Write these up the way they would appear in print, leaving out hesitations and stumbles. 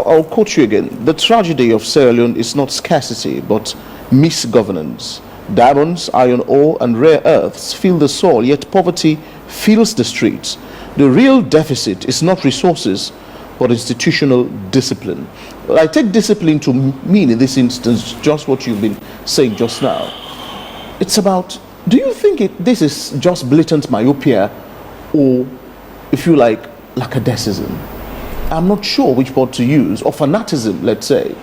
I'll quote you again. The tragedy of Sierra Leone is not scarcity, but misgovernance. Diamonds, iron ore, and rare earths fill the soil, yet poverty fills the streets. The real deficit is not resources, but institutional discipline. Well, I take discipline to mean in this instance just what you've been saying just now. It's about, do you think this is just blatant myopia, or, if you like, lackadaisicism? I'm not sure which word to use, or fanatism, let's say.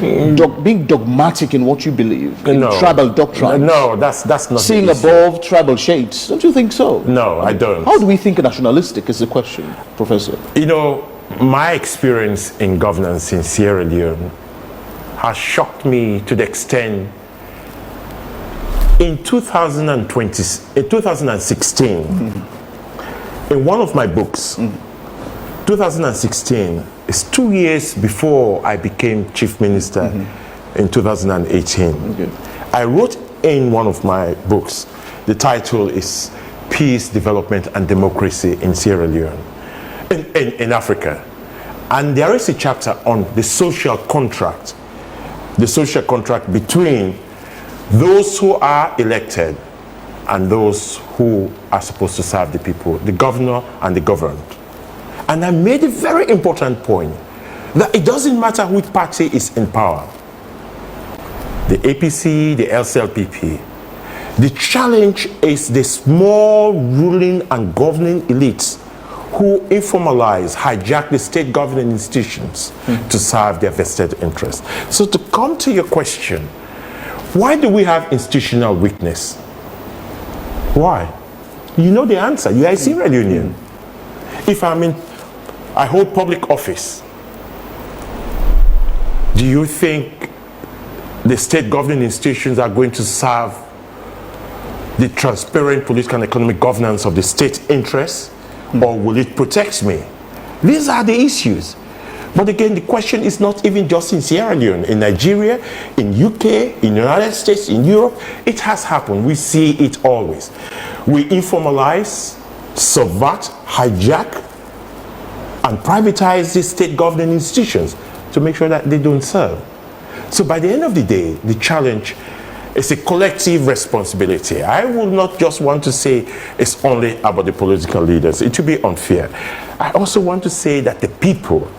Being dogmatic in what you believe, in tribal doctrine. No, that's not seeing above tribal shades. Don't you think so? No, I don't. How do we think nationalistic is the question, Professor? You know, my experience in governance in Sierra Leone has shocked me to the extent in 2016, in one of my books, 2016 is 2 years before I became chief minister in 2018. Okay. I wrote in one of my books, the title is Peace, Development and Democracy in Sierra Leone, in Africa. And there is a chapter on the social contract between those who are elected and those who are supposed to serve the people, the governor and the governed. And I made a very important point that it doesn't matter which party is in power, the APC, the LCLPP. The challenge is the small ruling and governing elites who informalize, hijack the state governing institutions to serve their vested interests. So to come to your question, why do we have institutional weakness? Why? You know the answer. You are a Sierra Leonean. If I hold public office, do you think the state governing institutions are going to serve the transparent political and economic governance of the state interests, or will it protect me? These are the issues. But again, the question is not even just in Sierra Leone. In Nigeria, in UK, in the United States, in Europe, it has happened. We see it always. We informalize, subvert, hijack, and privatize the state governing institutions to make sure that they don't serve. So by the end of the day, the challenge is a collective responsibility. I will not just want to say it's only about the political leaders. It would be unfair. I also want to say that the people,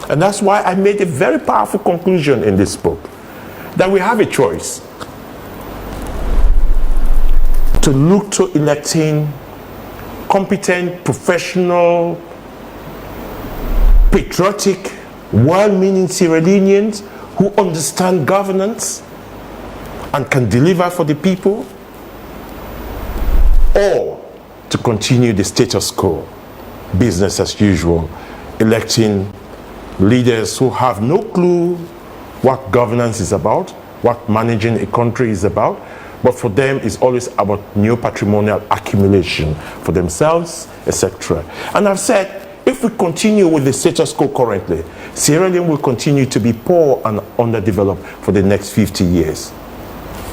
and that's why I made a very powerful conclusion in this book, that we have a choice to look to electing competent, professional, patriotic, well-meaning Sierra Leoneans who understand governance and can deliver for the people, or to continue the status quo, business as usual, electing leaders who have no clue what governance is about, what managing a country is about, but for them it's always about new patrimonial accumulation for themselves, etc. And I've said, if we continue with the status quo currently, Sierra Leone will continue to be poor and underdeveloped for the next 50 years.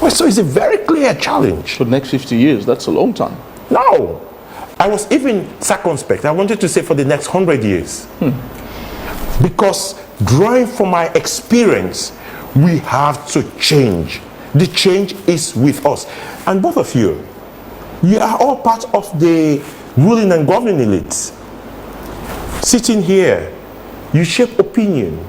Well, so it's a very clear challenge. For the next 50 years, that's a long time. No, I was even circumspect. I wanted to say for the next 100 years. Because drawing from my experience, we have to change. The change is with us. And both of you, you are all part of the ruling and governing elites. Sitting here, you shape opinion.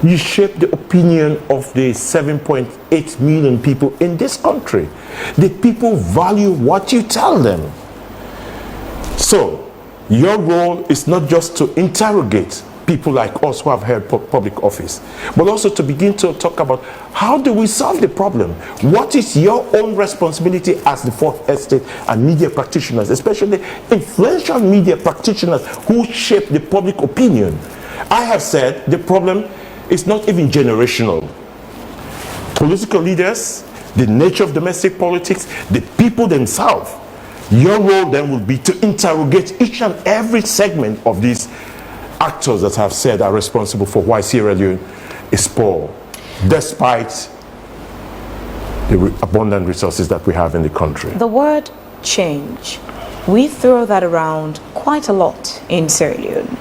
You shape the opinion of the 7.8 million people in this country. The people value what you tell them. So, your role is not just to interrogate people like us who have held public office, but also to begin to talk about how do we solve the problem? What is your own responsibility as the fourth estate and media practitioners, especially influential media practitioners who shape the public opinion? I have said the problem is not even generational. Political leaders, the nature of domestic politics, the people themselves, your role then will be to interrogate each and every segment of these actors that have said are responsible for why Sierra Leone is poor, despite the abundant resources that we have in the country. The word change, we throw that around quite a lot in Sierra Leone.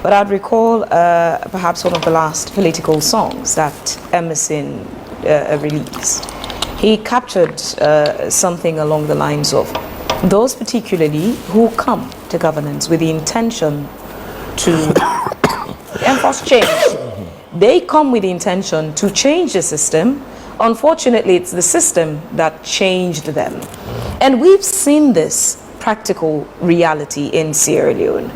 But I'd recall perhaps one of the last political songs that Emerson released. He captured something along the lines of those particularly who come to governance with the intention to enforce change. They come with the intention to change the system. Unfortunately, it's the system that changed them. And we've seen this practical reality in Sierra Leone.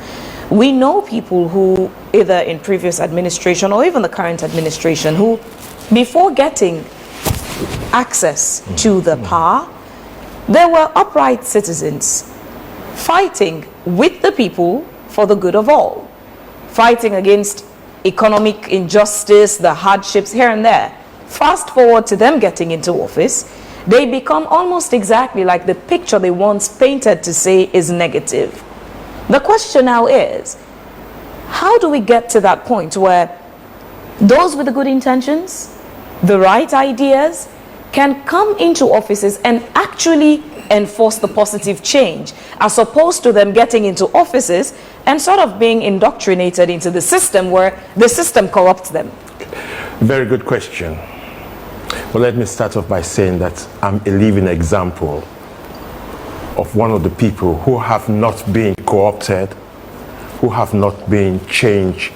We know people who, either in previous administration or even the current administration, who, before getting access to the power, they were upright citizens fighting with the people for the good of all, fighting against economic injustice, the hardships here and there. Fast forward to them getting into office, they become almost exactly like the picture they once painted to say is negative. The question now is, how do we get to that point where those with the good intentions, the right ideas, can come into offices and actually enforce the positive change, as opposed to them getting into offices and sort of being indoctrinated into the system where the system corrupts them? Very good question. Well, let me start off by saying that I'm a living example of one of the people who have not been co-opted, who have not been changed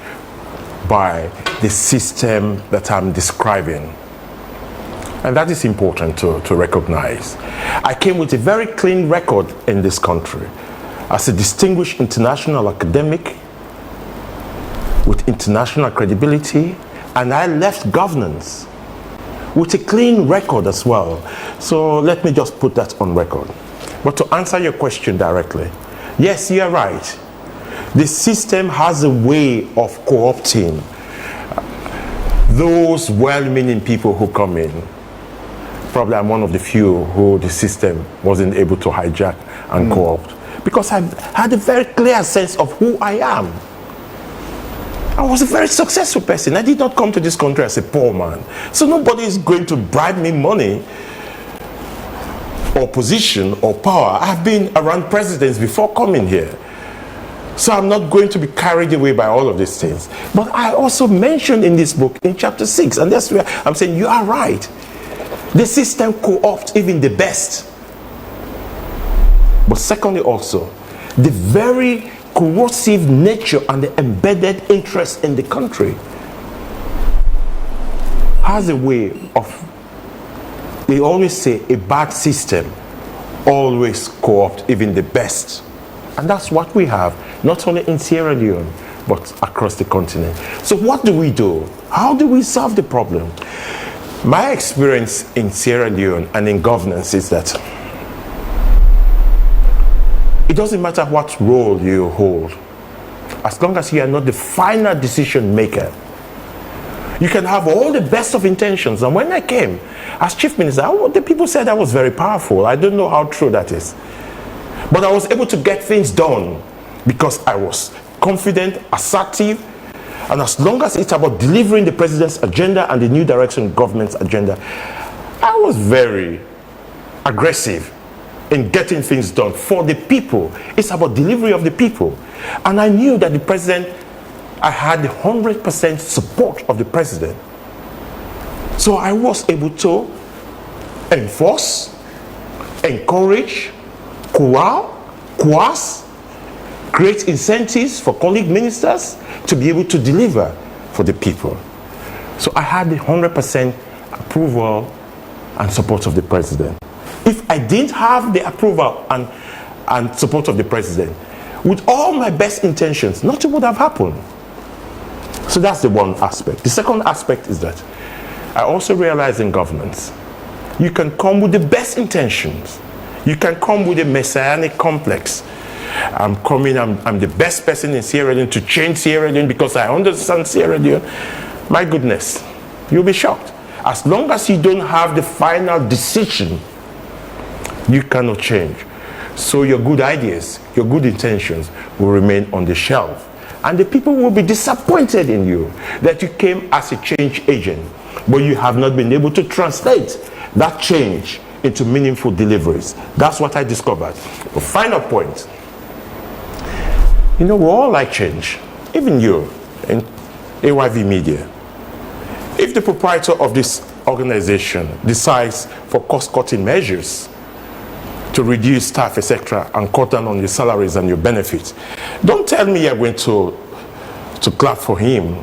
by the system that I'm describing. And that is important to recognize. I came with a very clean record in this country as a distinguished international academic with international credibility, and I left governance with a clean record as well. So let me just put that on record. But to answer your question directly, yes, you're right. The system has a way of co-opting those well-meaning people who come in. Probably I'm one of the few who the system wasn't able to hijack and co-opt, because I had a very clear sense of who I am. I was a very successful person. I did not come to this country as a poor man. So nobody is going to bribe me money or position or power. I've been around presidents before coming here. So I'm not going to be carried away by all of these things. But I also mentioned in this book in chapter 6, and that's where I'm saying you are right. The system co-opts even the best. But secondly also, the very corrosive nature and the embedded interest in the country has a way of, they always say, a bad system always co-opt even the best. And that's what we have, not only in Sierra Leone, but across the continent. So what do we do? How do we solve the problem? My experience in Sierra Leone and in governance is that it doesn't matter what role you hold, as long as you are not the final decision maker. You can have all the best of intentions. And when I came as chief minister, the people said I was very powerful. I don't know how true that is. But I was able to get things done because I was confident, assertive, and as long as it's about delivering the president's agenda and the new direction government's agenda, I was very aggressive in getting things done for the people. It's about delivery of the people. And I knew that the president, I had the 100% support of the president. So I was able to enforce, encourage, coerce, create incentives for colleague ministers to be able to deliver for the people. So I had the 100% approval and support of the president. If I didn't have the approval and support of the president, with all my best intentions, nothing would have happened. So that's the one aspect. The second aspect is that I also realize in governance, you can come with the best intentions. You can come with a messianic complex. I'm the best person in Sierra Leone to change Sierra Leone because I understand Sierra Leone. My goodness, you'll be shocked. As long as you don't have the final decision, you cannot change. So your good ideas, your good intentions will remain on the shelf. And the people will be disappointed in you that you came as a change agent, but you have not been able to translate that change into meaningful deliveries. That's what I discovered. The final point, we all like change. even you in AYV Media, if the proprietor of this organization decides for cost-cutting measures to reduce staff, etc., and cut down on your salaries and your benefits, don't tell me you're going to clap for him.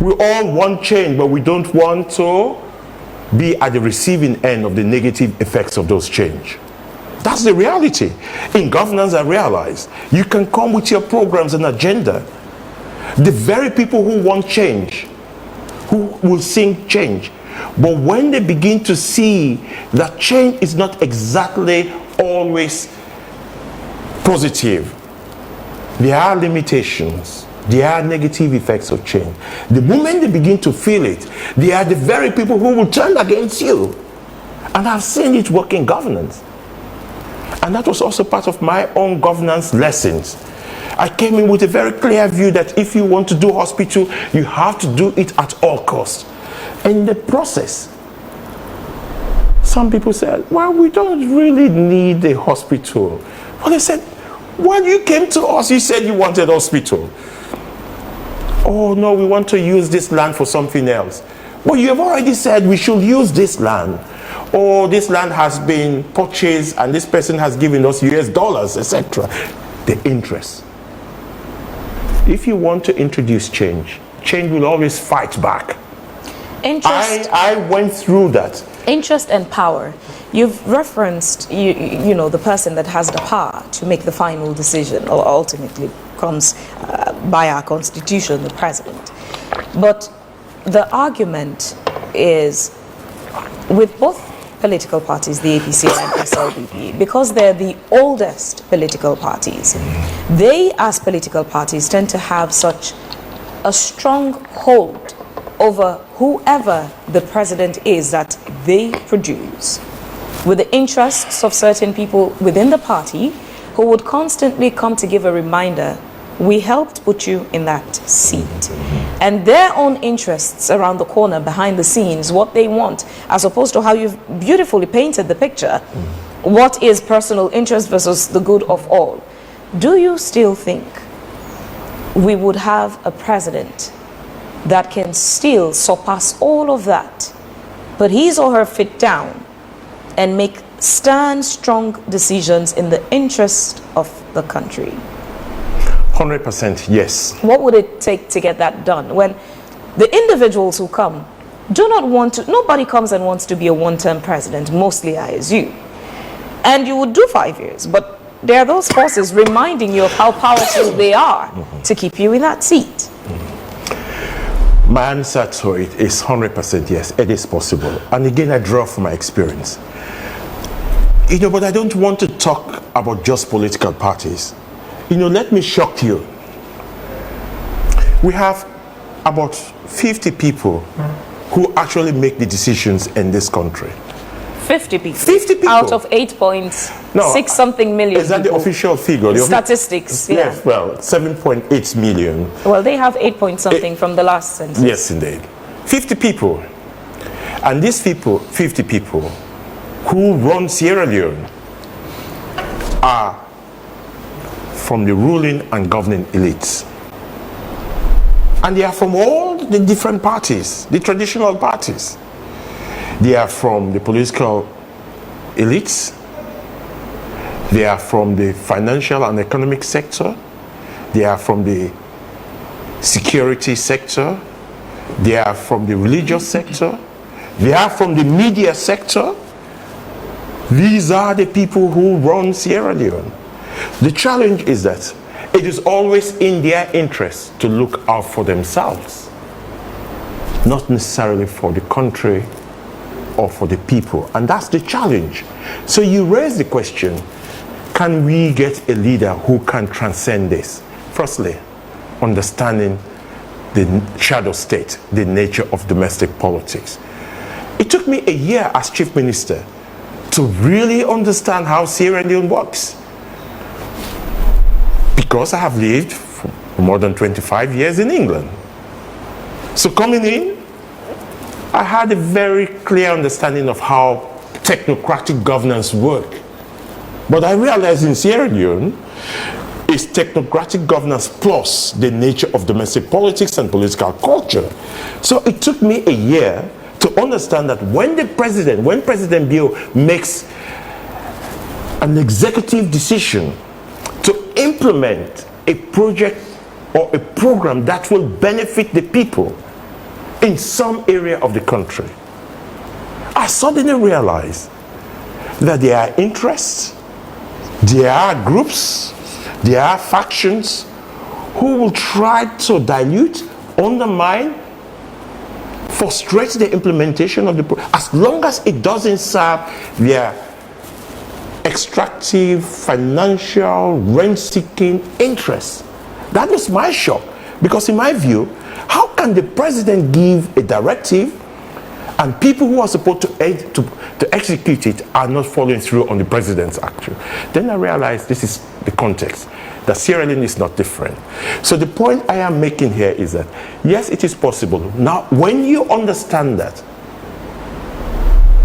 We all want change, but we don't want to be at the receiving end of the negative effects of those change. That's the reality. In governance, I realize you can come with your programs and agenda. The very people who want change, who will sing change, but when they begin to see that change is not exactly always positive, there are limitations, there are negative effects of change. The moment they begin to feel it, they are the very people who will turn against you. And I've seen it work in governance. And that was also part of my own governance lessons. I came in with a very clear view that if you want to do hospital, you have to do it at all costs. And in the process, some people said, well, we don't really need a hospital. Well, they said, when you came to us, you said you wanted a hospital. Oh, no, we want to use this land for something else. Well, you have already said we should use this land. Or this land has been purchased and this person has given us US dollars, etc. The interest. If you want to introduce change, change will always fight back. Interest. I went through that. Interest and power. You've referenced, you know, the person that has the power to make the final decision, or ultimately comes by our constitution, the president. But the argument is with both political parties, the APC and SLBP, because they're the oldest political parties, they as political parties tend to have such a strong hold over whoever the president is that they produce, with the interests of certain people within the party who would constantly come to give a reminder, we helped put you in that seat. And their own interests around the corner, behind the scenes, what they want, as opposed to how you've beautifully painted the picture, what is personal interest versus the good of all. Do you still think we would have a president that can still surpass all of that, put his or her foot down, and make stern, strong decisions in the interest of the country? 100% yes. What would it take to get that done when the individuals who come do not want to, nobody comes and wants to be a one-term president, mostly I assume, and you would do 5 years, but there are those forces reminding you of how powerful they are to keep you in that seat? My answer to it is 100% yes, it is possible. And again, I draw from my experience. You know, but I don't want to talk about just political parties. You know, let me shock you. We have about 50 people who actually make the decisions in this country. 50 people? 50 people. Out of 8.6 something million. Is that people. the official figure? The Statistics, yeah. Yes, well, 7.8 million. Well, they have 8 point something from the last census. Yes, indeed. 50 people. And these people, 50 people, who run Sierra Leone are from the ruling and governing elites. And they are from all the different parties, the traditional parties. They are from the political elites. They are from the financial and economic sector. They are from the security sector. They are from the religious sector. They are from the media sector. These are the people who run Sierra Leone. The challenge is that it is always in their interest to look out for themselves, not necessarily for the country or for the people. And that's the challenge. So you raise the question, can we get a leader who can transcend this? Firstly, understanding the shadow state, the nature of domestic politics. It took me a year as chief minister to really understand how Sierra Leone works, because I have lived for more than 25 years in England. So coming in, I had a very clear understanding of how technocratic governance works. But I realized in Sierra Leone, is technocratic governance plus the nature of domestic politics and political culture. So it took me a year to understand that when President Bio makes an executive decision to implement a project or a program that will benefit the people in some area of the country, I suddenly realized that there are interests, there are groups, there are factions who will try to dilute, undermine, frustrate the implementation of the program, as long as it doesn't serve their extractive, financial, rent-seeking interests. That was my shock, because in my view, how can the president give a directive and people who are supposed to execute it are not following through on the president's action? Then I realized this is the context, that Sierra Leone is not different. So the point I am making here is that, yes, it is possible. Now, when you understand that,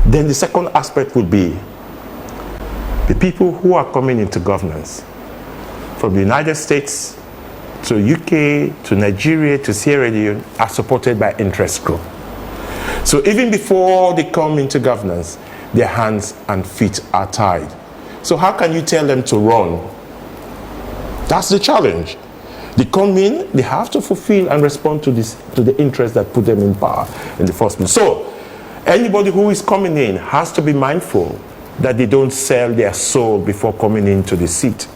then the second aspect would be the people who are coming into governance from the United States to UK, to Nigeria, to Sierra Leone are supported by interest group. So even before they come into governance, their hands and feet are tied. So how can you tell them to run? That's the challenge. They come in, they have to fulfill and respond to the interests that put them in power in the first place. So anybody who is coming in has to be mindful that they don't sell their soul before coming into the seat.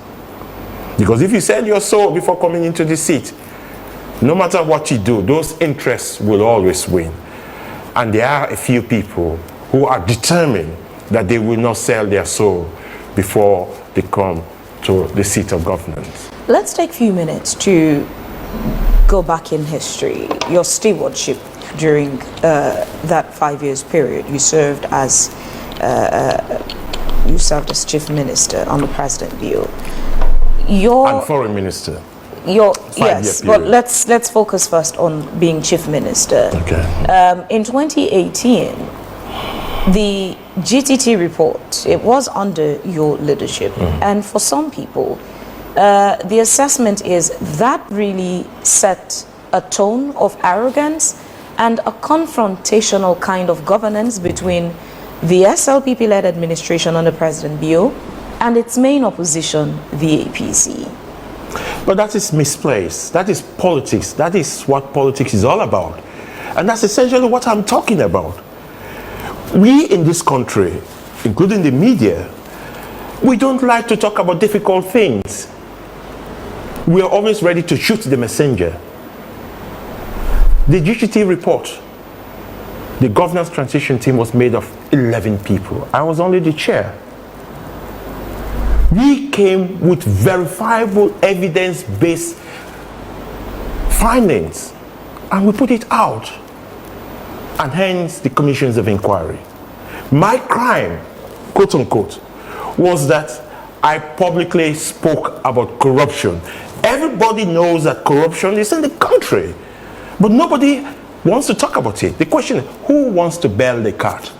Because if you sell your soul before coming into the seat, no matter what you do, those interests will always win. And there are a few people who are determined that they will not sell their soul before they come to the seat of governance. Let's take a few minutes to go back in history. Your stewardship during that 5 years period, you served as chief minister under President Bio. And foreign minister. Yes, but let's focus first on being chief minister. Okay. In 2018, the GTT report, it was under your leadership, and for some people, the assessment is that really set a tone of arrogance and a confrontational kind of governance between the SLPP-led administration under President Bio and its main opposition, the APC. But that is misplaced. That is politics. That is what politics is all about. And that's essentially what I'm talking about. We in this country, including the media, we don't like to talk about difficult things. We are always ready to shoot the messenger. The GTT report, the governance transition team was made of 11 people. I was only the chair. We came with verifiable evidence-based findings and we put it out, and hence the commissions of inquiry. My crime, quote unquote, was that I publicly spoke about corruption. Everybody knows that corruption is in the country, but nobody wants to talk about it. The question is, who wants to bail the cat?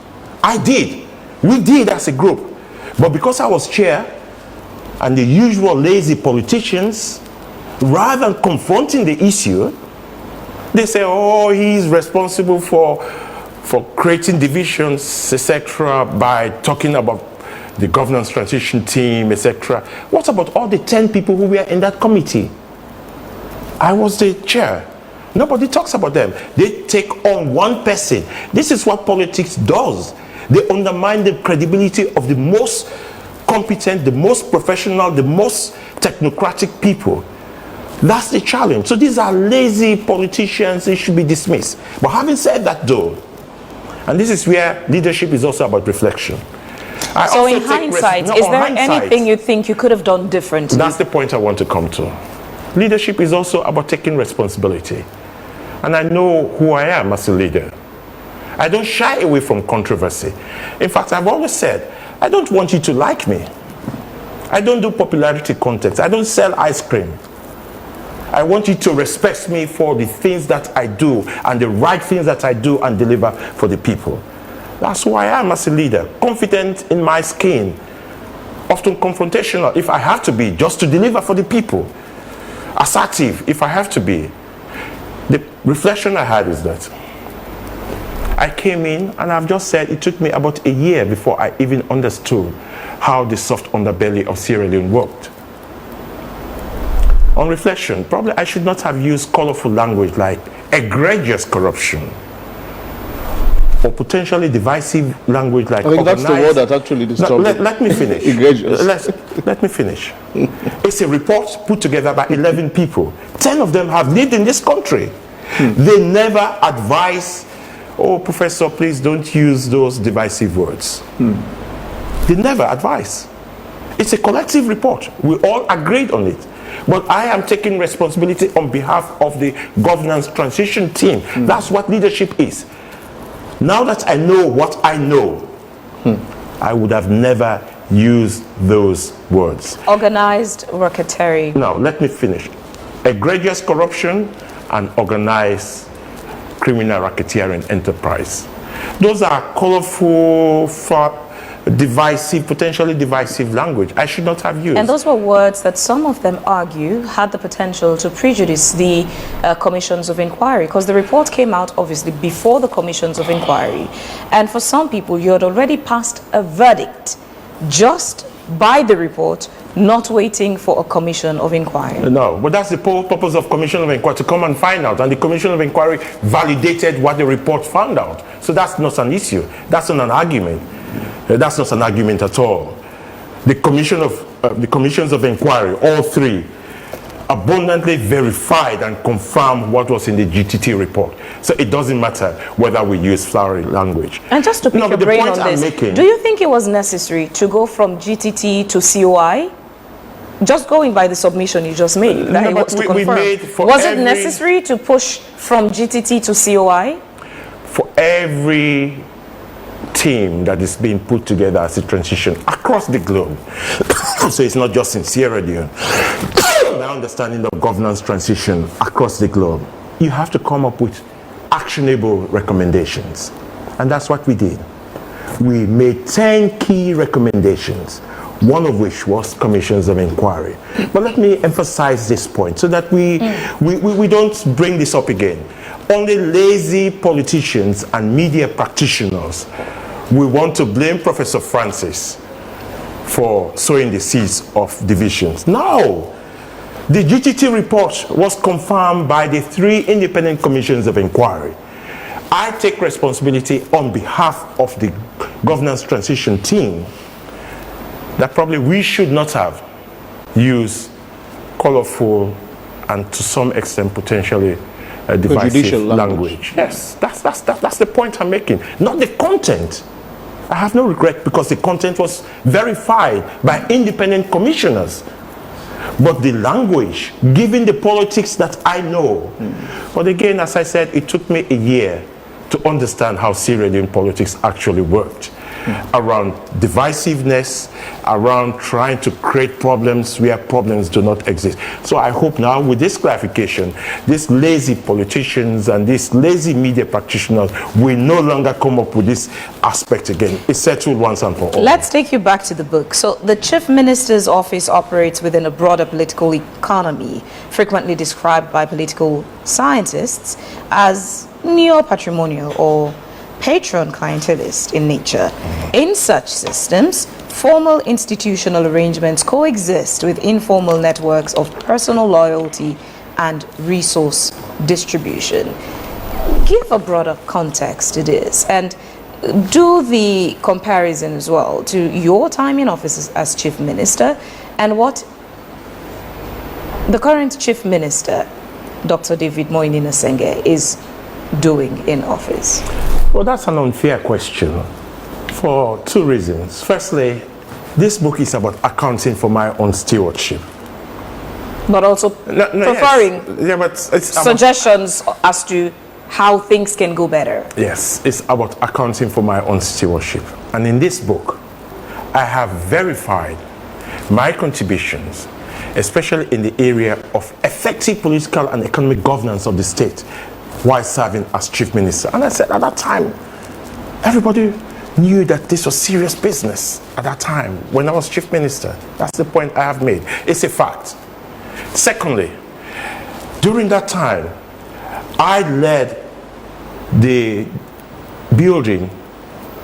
I did. We did as a group. But because I was chair, and the usual lazy politicians, rather than confronting the issue, they say, oh, he's responsible for creating divisions, etc., by talking about the governance transition team, etc. What about all the 10 people who were in that committee? I was the chair. Nobody talks about them. They take on one person. This is what politics does. They undermine the credibility of the most competent, the most professional, the most technocratic people. That's the challenge. So these are lazy politicians. They should be dismissed. But having said that, though, and this is where leadership is also about reflection. So in hindsight, is there anything you think you could have done differently? That's the point I want to come to. Leadership is also about taking responsibility. And I know who I am as a leader. I don't shy away from controversy. In fact, I've always said, I don't want you to like me. I don't do popularity contests. I don't sell ice cream. I want you to respect me for the things that I do and the right things that I do and deliver for the people. That's who I am as a leader, confident in my skin, often confrontational if I have to be, just to deliver for the people. Assertive if I have to be. The reflection I had is that I came in, and I've just said it took me about a year before I even understood how the soft underbelly of Sierra Leone worked. On reflection, probably I should not have used colorful language like egregious corruption, or potentially divisive language like I think that's the word that actually disturbed me. Let me finish. Egregious. Let me finish. It's a report put together by 11 people. 10 of them have lived in this country. They never advise, oh, Professor, please don't use those divisive words. They never advise. It's a collective report. We all agreed on it. But I am taking responsibility on behalf of the governance transition team. That's what leadership is. Now that I know what I know, I would have never used those words. Organized racketeering. Now, let me finish. Egregious corruption and organized criminal racketeering enterprise. Those are colorful, divisive, potentially divisive language I should not have used. And those were words that some of them argue had the potential to prejudice the commissions of inquiry, because the report came out obviously before the commissions of inquiry. And for some people, you had already passed a verdict just by the report, not waiting for a commission of inquiry. No, but that's the whole purpose of commission of inquiry, to come and find out. And the commission of inquiry validated what the report found out. So that's not an issue. That's not an argument. That's not an argument at all. The commissions of inquiry, all three, abundantly verified and confirmed what was in the GTT report. So it doesn't matter whether we use flowery language. And just to pick your brain on this, do you think it was necessary to go from GTT to COI? Just going by the submission you just made, that No, it but was to we confirm. made for Was it every- necessary to push from GTT to COI? For every team that is being put together as a transition across the globe, so it's not just in Sierra Leone, my understanding of governance transition across the globe, you have to come up with actionable recommendations. And that's what we did. We made 10 key recommendations, one of which was commissions of inquiry. But let me emphasize this point so that we don't bring this up again. Only lazy politicians and media practitioners will want to blame Professor Francis for sowing the seeds of divisions. No! The GTT report was confirmed by the 3 independent commissions of inquiry. I take responsibility on behalf of the governance transition team that probably we should not have used colorful and to some extent potentially divisive language. Yes, that's the point I'm making. Not the content. I have no regret because the content was verified by independent commissioners. But the language, given the politics that I know. But again, as I said, it took me a year to understand how Sierra Leone politics actually worked. Around divisiveness, around trying to create problems where problems do not exist. So I hope now with this clarification, these lazy politicians and these lazy media practitioners will no longer come up with this aspect again. It's settled once and for all. Let's take you back to the book. So the Chief Minister's office operates within a broader political economy, frequently described by political scientists as neo-patrimonial or patron clientelist in nature. In such systems, formal institutional arrangements coexist with informal networks of personal loyalty and resource distribution. Give a broader context to this and do the comparison as well to your time in office as Chief Minister and what the current Chief Minister, Dr. David Moini Nasenge, is doing in office. Well, that's an unfair question for 2 reasons. Firstly, this book is about accounting for my own stewardship. But also preferring suggestions as to how things can go better. Yes, it's about accounting for my own stewardship. And in this book, I have verified my contributions, especially in the area of effective political and economic governance of the state while serving as Chief Minister. And I said at that time, everybody knew that this was serious business at that time when I was chief minister. That's the point I have made. It's a fact. Secondly, during that time, I led the building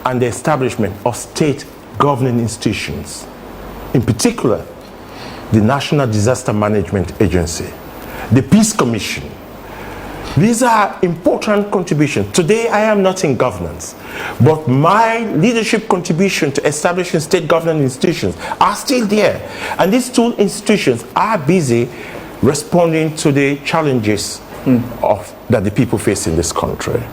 and the establishment of state governing institutions, in particular, the National Disaster Management Agency, the Peace Commission. These are important contributions. Today, I am not in governance, but my leadership contribution to establishing state governing institutions are still there. And these two institutions are busy responding to the challenges that the people face in this country.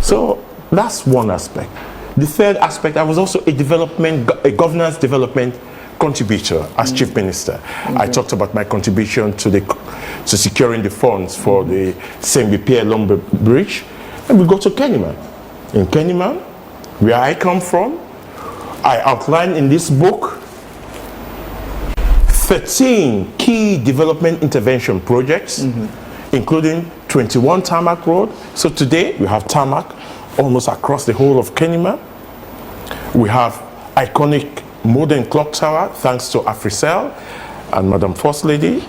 So that's one aspect. The third aspect, I was also a governance development contributor as chief minister. I talked about my contribution to securing the funds for the Sembi Lumber Bridge, and we go to Kennyman. In Kennyman, where I come from, I outlined in this book 13 key development intervention projects, including 21 tarmac road. So today we have tarmac almost across the whole of Kennyman. We have iconic modern clock tower, thanks to Africell and Madam First Lady.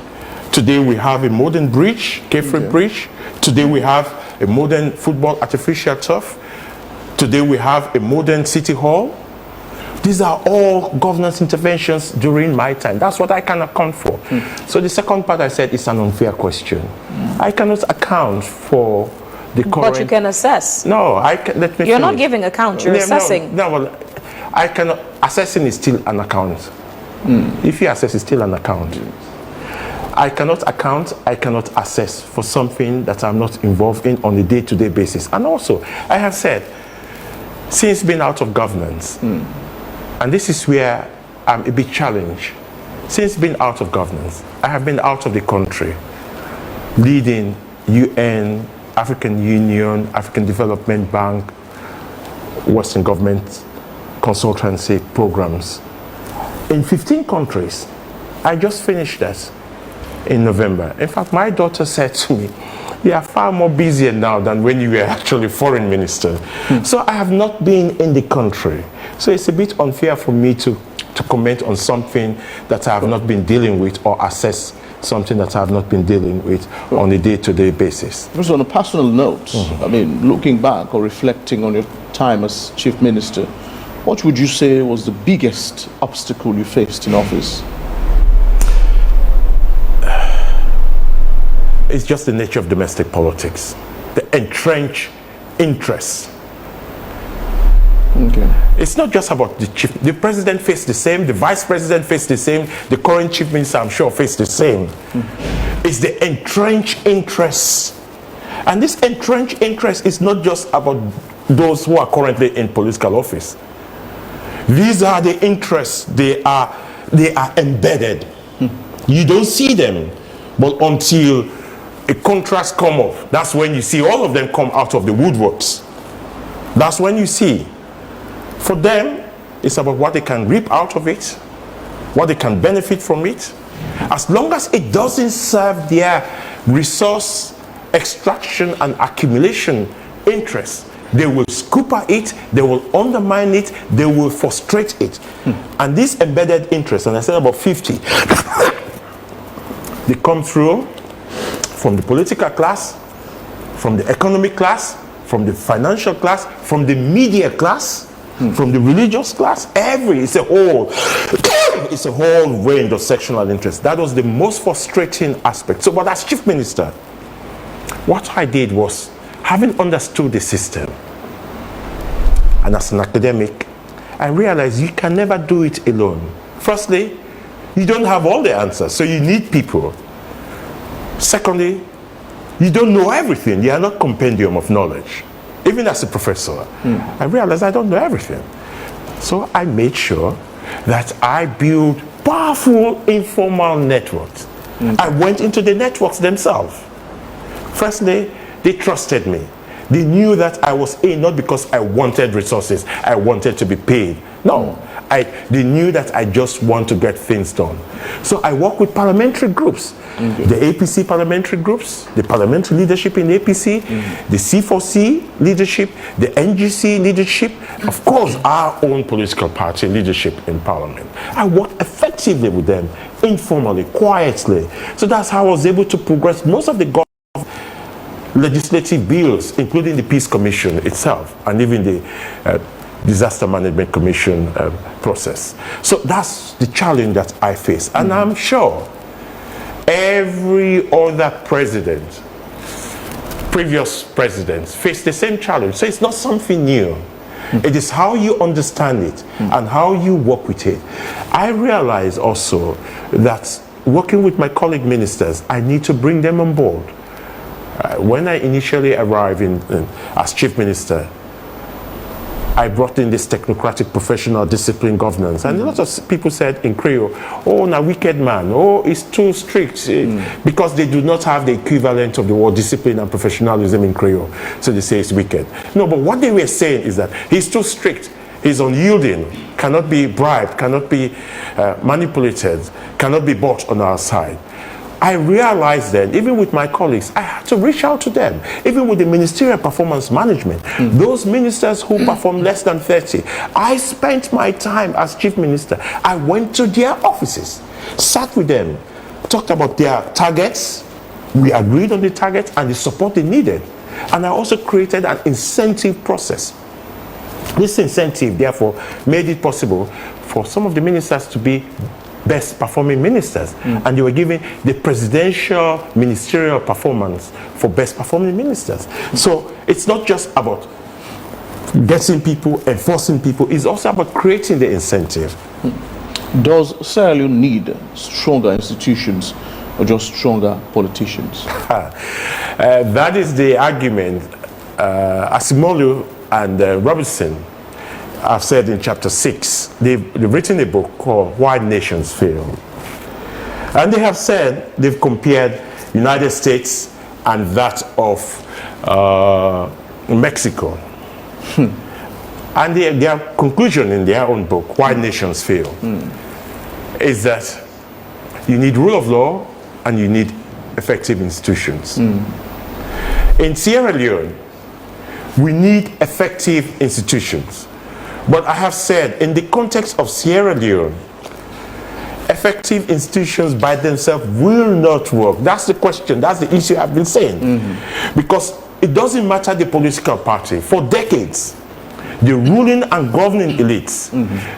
Today we have a modern bridge, Kefri Bridge. Today we have a modern football artificial turf. Today we have a modern city hall. These are all governance interventions during my time. That's what I can account for. So the second part I said is an unfair question. I cannot account for the current... But you can assess. No, let me You're finish. not giving account, you're assessing. No, well, I cannot... Assessing is still an account. If you assess, it's still an account. I cannot account, I cannot assess for something that I'm not involved in on a day-to-day basis. And also, I have said, since being out of governance, and this is where I'm a bit challenged, since being out of governance, I have been out of the country, leading UN, African Union, African Development Bank, Western government consultancy programs in 15 countries. I just finished that in November. In fact, my daughter said to me, you are far more busier now than when you were actually foreign minister. So I have not been in the country. So it's a bit unfair for me to comment on something that I have not been dealing with, or assess something that I have not been dealing with on a day-to-day basis. Just on a personal note, I mean, looking back or reflecting on your time as chief minister, what would you say was the biggest obstacle you faced in office? It's just the nature of domestic politics, the entrenched interests. Okay. It's not just about the chief. The president faced the same, the vice president faced the same, the current chief minister, I'm sure, faced the same. It's the entrenched interests. And this entrenched interest is not just about those who are currently in political office. These are the interests, they are embedded. You don't see them, but until a contrast comes up, that's when you see all of them come out of the woodworks. That's when you see. For them, it's about what they can reap out of it, what they can benefit from it. As long as it doesn't serve their resource extraction and accumulation interests, they will scoop at it, they will undermine it, they will frustrate it. And these embedded interests, and I said about 50, they come through from the political class, from the economic class, from the financial class, from the media class, from the religious class. It's a whole range of sectional interests. That was the most frustrating aspect. So, but as chief minister, what I did was, having understood the system, and as an academic, I realized you can never do it alone. Firstly, you don't have all the answers, so you need people. Secondly, you don't know everything. You are not compendium of knowledge. Even as a professor, I realized I don't know everything. So I made sure that I build powerful informal networks. I went into the networks themselves. Firstly, they trusted me. They knew that I was in not because I wanted resources, I wanted to be paid. No, They knew that I just want to get things done. So I work with parliamentary groups, the APC parliamentary groups, the parliamentary leadership in the APC, the C4C leadership, the NGC leadership, of course, our own political party leadership in parliament. I work effectively with them, informally, quietly. So that's how I was able to progress most of the legislative bills, including the Peace Commission itself, and even the Disaster Management Commission process. So that's the challenge that I face. And I'm sure every other president, previous presidents, faced the same challenge. So it's not something new. It is how you understand it and how you work with it. I realize also that working with my colleague ministers, I need to bring them on board. When I initially arrived as chief minister, I brought in this technocratic professional discipline governance, and a lot of people said in Creole, oh, na wicked man, oh, it's too strict, because they do not have the equivalent of the word discipline and professionalism in Creole, so they say it's wicked. No, but what they were saying is that he's too strict, he's unyielding, cannot be bribed, cannot be manipulated, cannot be bought on our side. I realized then, even with my colleagues, I had to reach out to them, even with the ministerial performance management. Those ministers who perform less than 30, I spent my time as chief minister. I went to their offices, sat with them, talked about their targets. We agreed on the targets and the support they needed. And I also created an incentive process. This incentive, therefore, made it possible for some of the ministers to be best performing ministers, and they were given the presidential ministerial performance for best performing ministers. So it's not just about getting people, enforcing people, it's also about creating the incentive. Does Sierra Leone need stronger institutions or just stronger politicians? That is the argument Asimolu and Robertson have said in chapter 6. They've written a book called Why Nations Fail. And they have said, they've compared United States and that of Mexico. And their conclusion in their own book, Why Nations Fail, is that you need rule of law and you need effective institutions. In Sierra Leone, we need effective institutions. But I have said, in the context of Sierra Leone, effective institutions by themselves will not work. That's the question, that's the issue I've been saying. Because it doesn't matter the political party. For decades, the ruling and governing elites,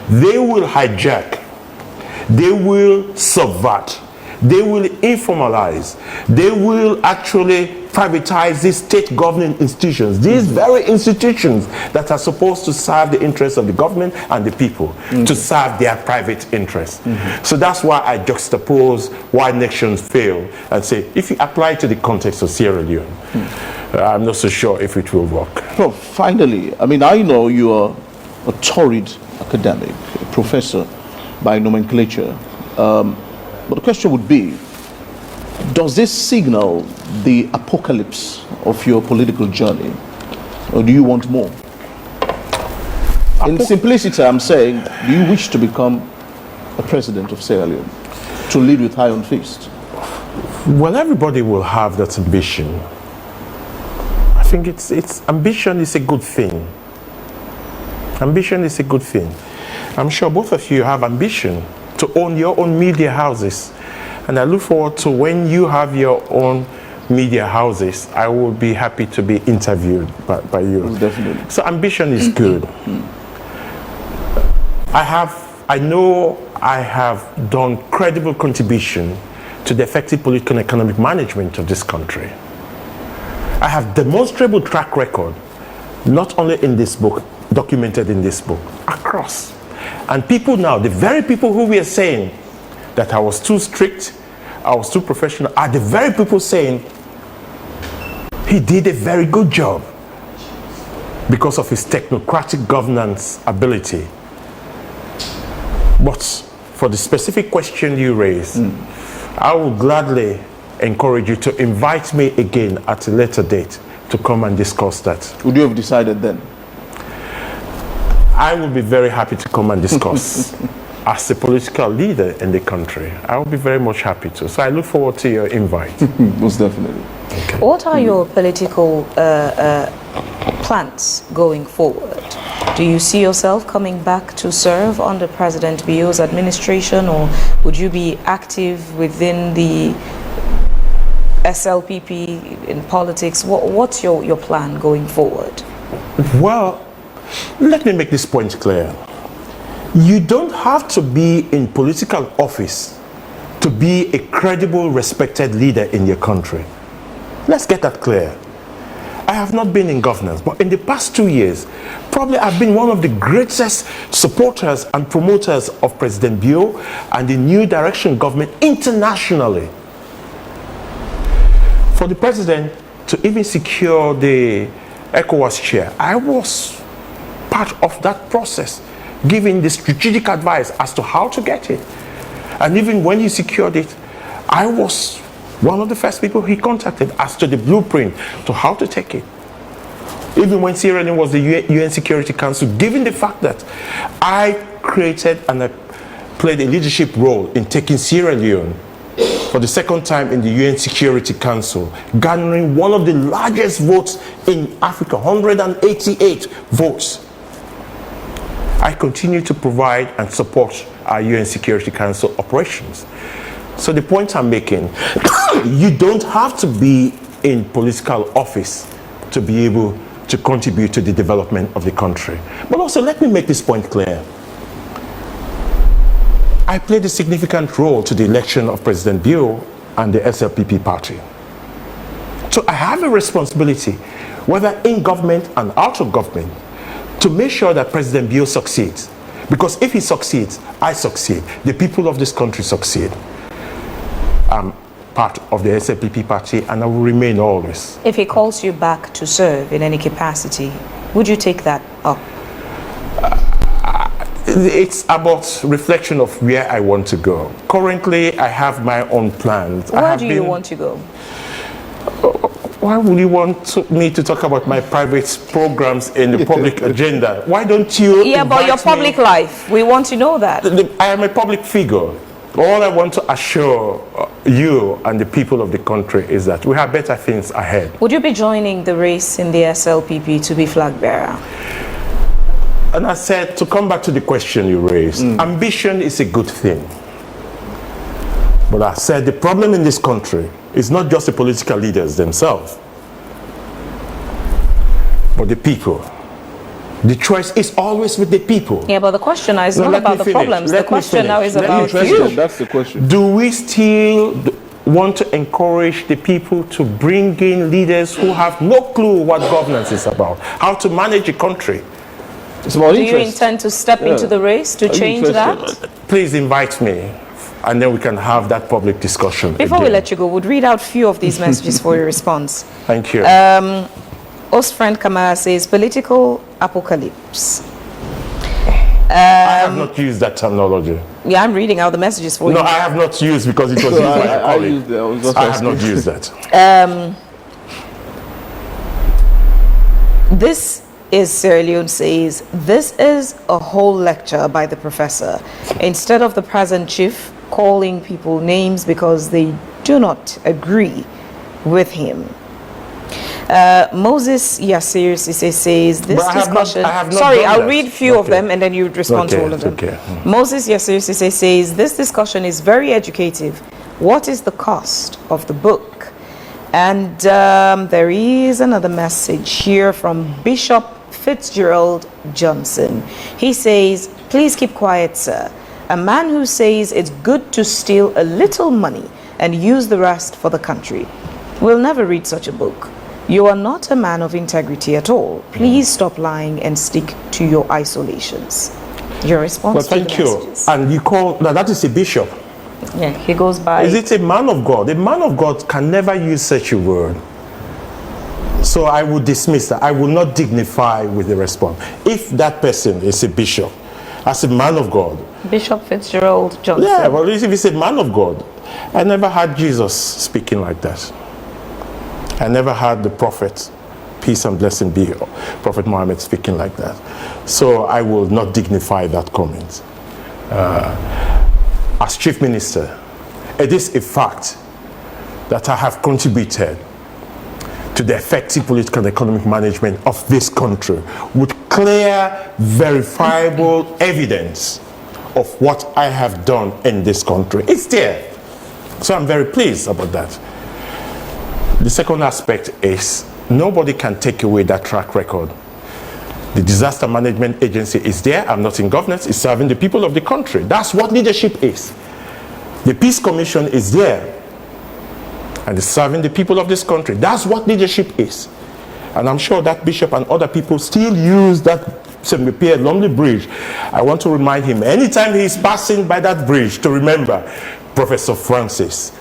they will hijack, they will subvert, they will informalize, they will actually privatize these state governing institutions, these very institutions that are supposed to serve the interests of the government and the people, to serve their private interests. So that's why I juxtapose Why Nations Fail and say, if you apply it to the context of Sierra Leone, I'm not so sure if it will work. Well, finally, I mean, I know you are a torrid academic, a professor by nomenclature, but the question would be, does this signal the apocalypse of your political journey, or do you want more? In simplicity, I'm saying, do you wish to become a president of Sierra Leone, to lead with iron fist? Well, everybody will have that ambition. I think it's ambition is a good thing. Ambition is a good thing. I'm sure both of you have ambition to own your own media houses. And I look forward to when you have your own media houses, I will be happy to be interviewed by you. Definitely. So ambition is good. I know I have done credible contribution to the effective political and economic management of this country. I have demonstrable track record, not only in this book, documented in this book, across. And people now, the very people who were saying that I was too strict, I was too professional, are the very people saying he did a very good job because of his technocratic governance ability. But for the specific question you raised, I will gladly encourage you to invite me again at a later date to come and discuss that. Would you have decided then? I will be very happy to come and discuss as a political leader in the country. I will be very much happy to. So I look forward to your invite. Most definitely. Okay. What are your political plans going forward? Do you see yourself coming back to serve under President Bio's administration, or would you be active within the SLPP in politics? What's your plan going forward? Well, let me make this point clear. You don't have to be in political office to be a credible, respected leader in your country. Let's get that clear. I have not been in governance, but in the past 2 years, probably I've been one of the greatest supporters and promoters of President Bio and the New Direction government internationally. For the president to even secure the ECOWAS chair, I was part of that process, giving the strategic advice as to how to get it. And even when he secured it, I was one of the first people he contacted as to the blueprint to how to take it. Even when Sierra Leone was the UN Security Council, given the fact that I created and I played a leadership role in taking Sierra Leone for the second time in the UN Security Council, garnering one of the largest votes in Africa, 188 votes. I continue to provide and support our UN Security Council operations. So the point I'm making, you don't have to be in political office to be able to contribute to the development of the country. But also, let me make this point clear. I played a significant role to the election of President Bio and the SLPP party. So I have a responsibility, whether in government and out of government, to make sure that President Bio succeeds. Because if he succeeds, I succeed. The people of this country succeed. I'm part of the SLPP party and I will remain always. If he calls you back to serve in any capacity, would you take that up? It's about reflection of where I want to go. Currently, I have my own plans. Where do you want to go? Why would you want me to talk about my private programs in the public agenda? Why don't you But your public life, we want to know that. I am a public figure. All I want to assure you and the people of the country is that we have better things ahead. Would you be joining the race in the SLPP to be flag bearer? And I said, to come back to the question you raised, ambition is a good thing. But I said the problem in this country is not just the political leaders themselves, but the people. The choice is always with the people. Yeah, but the question now is not about the problems. The question now is about you. That's the question. Do we still want to encourage the people to bring in leaders who have no clue what governance is about, how to manage a country? It's about Do you interest. intend to step into the race to change that? Please invite me, and then we can have that public discussion. Before we again. let you go, we'll read out a few of these messages for your response. Thank you. Host friend Kamara says, political apocalypse. I have not used that terminology. Yeah, I'm reading out the messages for No, you. I have not used because it was used by a colleague. I have not used that. This is Sierra Leone says, this is a whole lecture by the professor. Instead of the present chief calling people names because they do not agree with him. Moses Yasir says this discussion. Sorry, I'll read a few of them and then you respond to all of them. Okay. Moses Yasir says this discussion is very educative. What is the cost of the book? And there is another message here from Bishop Fitzgerald Johnson. He says, please keep quiet, sir. A man who says it's good to steal a little money and use the rest for the country will never read such a book. You are not a man of integrity at all. Please stop lying and stick to your isolations. Your response Well, to thank the you. messages. And you call, now that is a bishop. Yeah, he goes by. Is it a man of God? A man of God can never use such a word. So I would dismiss that. I will not dignify with the response. If that person is a bishop, as a man of God. Bishop Fitzgerald Johnson. Yeah, well, if he's a man of God, I never heard Jesus speaking like that. I never heard the prophet peace and blessing be Prophet Muhammad speaking like that. So I will not dignify that comment. As Chief Minister, it is a fact that I have contributed to the effective political and economic management of this country with clear, verifiable evidence of what I have done in this country. It's there. So I'm very pleased about that. The second aspect is nobody can take away that track record. The Disaster Management Agency is there. I'm not in governance. It's serving the people of the country. That's what leadership is. The Peace Commission is there and it's serving the people of this country. That's what leadership is. And I'm sure that bishop and other people still use that semi-pier lonely bridge. I want to remind him anytime he's passing by that bridge to remember Professor Francis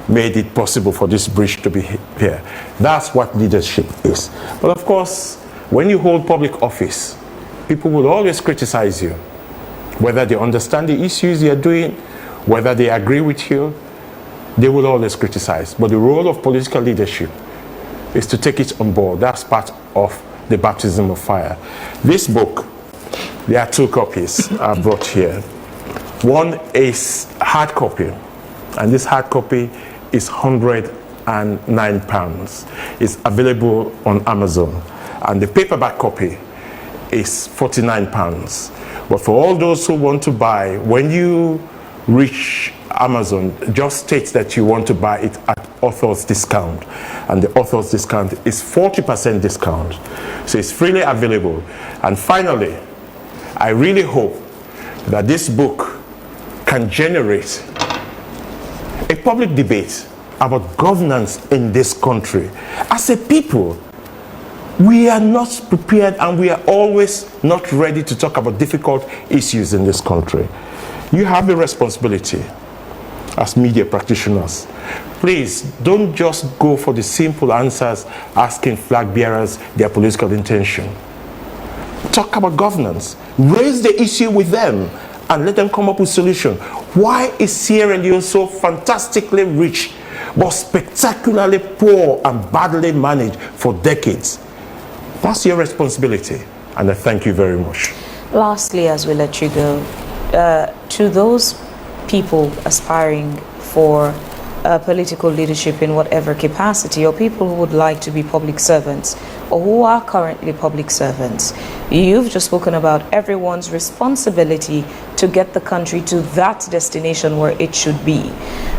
made it possible for this bridge to be here. That's what leadership is. But of course, when you hold public office, people will always criticize you, whether they understand the issues you're doing, whether they agree with you, they will always criticize. But the role of political leadership is to take it on board. That's part of the baptism of fire. This book, there are 2 copies I brought here. One is hard copy, and this hard copy is £109. It's available on Amazon. And the paperback copy is £49. But for all those who want to buy, when you reach Amazon, just state that you want to buy it at author's discount. And the author's discount is 40% discount. So it's freely available. And finally, I really hope that this book can generate a public debate about governance in this country. As a people, we are not prepared and we are always not ready to talk about difficult issues in this country. You have a responsibility as media practitioners. Please don't just go for the simple answers asking flag bearers their political intention. Talk about governance. Raise the issue with them and let them come up with solutions. Why is Sierra Leone so fantastically rich but spectacularly poor and badly managed for decades? That's your responsibility, and I thank you very much. Lastly, as we let you go, to those people aspiring for political leadership in whatever capacity, or people who would like to be public servants, or who are currently public servants, you've just spoken about everyone's responsibility to get the country to that destination where it should be.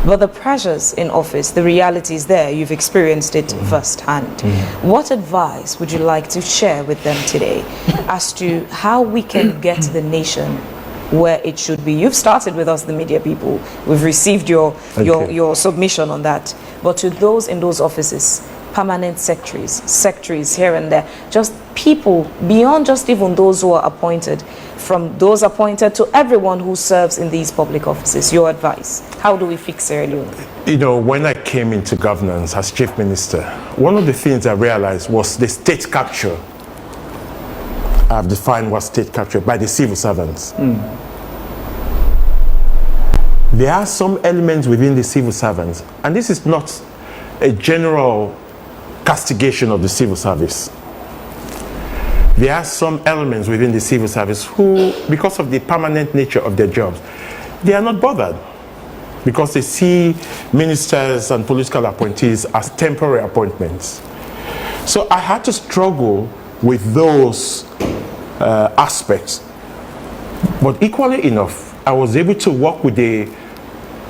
But the pressures in office, the reality is there. You've experienced it firsthand. What advice would you like to share with them today as to how we can get the nation where it should be? You've started with us, the media people. We've received your submission on that. But to those in those offices, permanent secretaries here and there, just people beyond just even those who are appointed, from those appointed to everyone who serves in these public offices, your advice. How do we fix Sierra Leone? You know, when I came into governance as chief minister, one of the things I realized was the state capture. I've defined what state capture by the civil servants. There are some elements within the civil servants, and this is not a general castigation of the civil service. There are some elements within the civil service who, because of the permanent nature of their jobs, they are not bothered because they see ministers and political appointees as temporary appointments. So I had to struggle with those aspects. But equally enough, I was able to work with the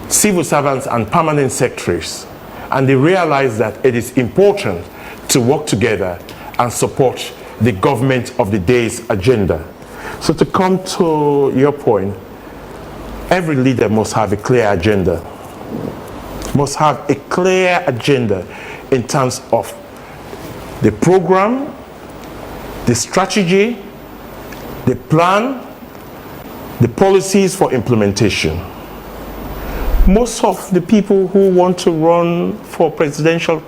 civil servants and permanent secretaries, and they realized that it is important to work together and support the government of the day's agenda. So to come to your point, every leader must have a clear agenda. Must have a clear agenda in terms of the program, the strategy, the plan, the policies for implementation. Most of the people who want to run for presidential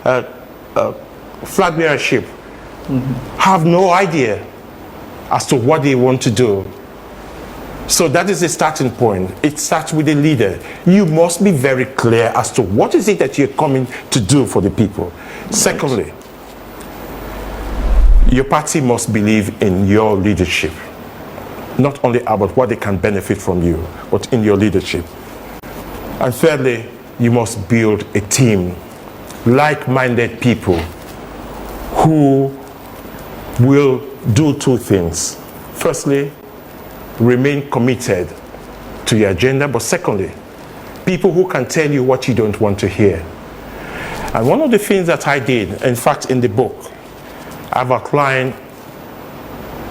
flag bearership have no idea as to what they want to do. So that is the starting point. It starts with the leader. You must be very clear as to what is it that you're coming to do for the people. Secondly, Your party must believe in your leadership, not only about what they can benefit from you, but in your leadership. And thirdly, you must build a team, like-minded people who will do two things. Firstly, remain committed to your agenda, but secondly, people who can tell you what you don't want to hear. And one of the things that I did, in fact, in the book, I've outlined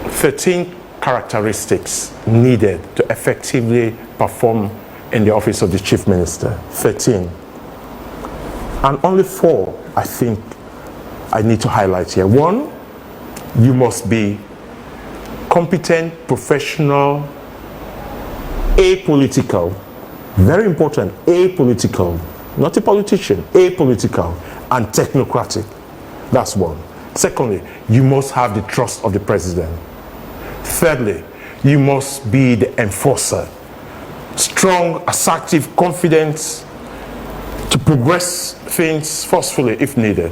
13 characteristics needed to effectively perform in the office of the Chief Minister. 13. And only 4, I think, I need to highlight here. 1, you must be competent, professional, apolitical. Very important, apolitical. Not a politician, apolitical and technocratic. That's 1. Secondly, you must have the trust of the president. Thirdly, you must be the enforcer. Strong, assertive, confident to progress things forcefully if needed.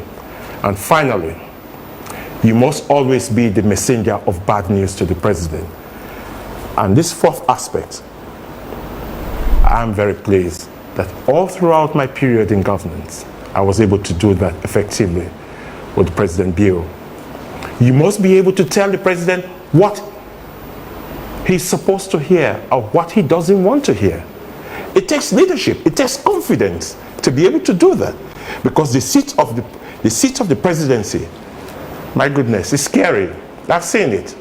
And finally, you must always be the messenger of bad news to the president. And this 4th aspect, I'm very pleased that all throughout my period in governance, I was able to do that effectively with President Bio. You must be able to tell the president what he's supposed to hear or what he doesn't want to hear. It takes leadership, it takes confidence to be able to do that, because the seat of the presidency, my goodness, is scary. I've seen it.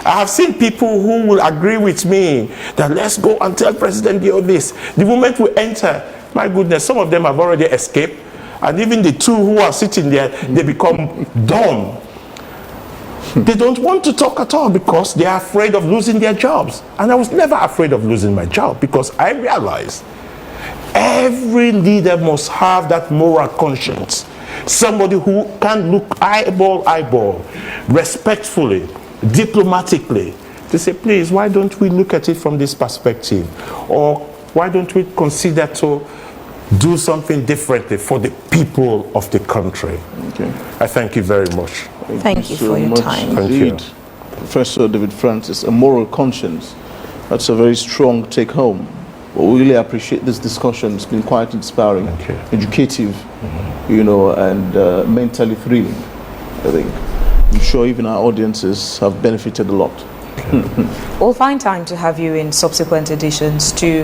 I have seen people who will agree with me that let's go and tell President Bio this. The moment we enter, my goodness, some of them have already escaped. And even the 2 who are sitting there, they become dumb. They don't want to talk at all because they are afraid of losing their jobs. And I was never afraid of losing my job, because I realized every leader must have that moral conscience. Somebody who can look eyeball, respectfully, diplomatically, to say, please, why don't we look at it from this perspective? Or why don't we consider to do something differently for the people of the country? Okay. I thank you very much. Thank you for your time. Thank you. Professor David Francis, a moral conscience. That's a very strong take home. We really appreciate this discussion. It's been quite inspiring, educative, you know, and mentally thrilling, I think. I'm sure even our audiences have benefited a lot. We'll find time to have you in subsequent editions to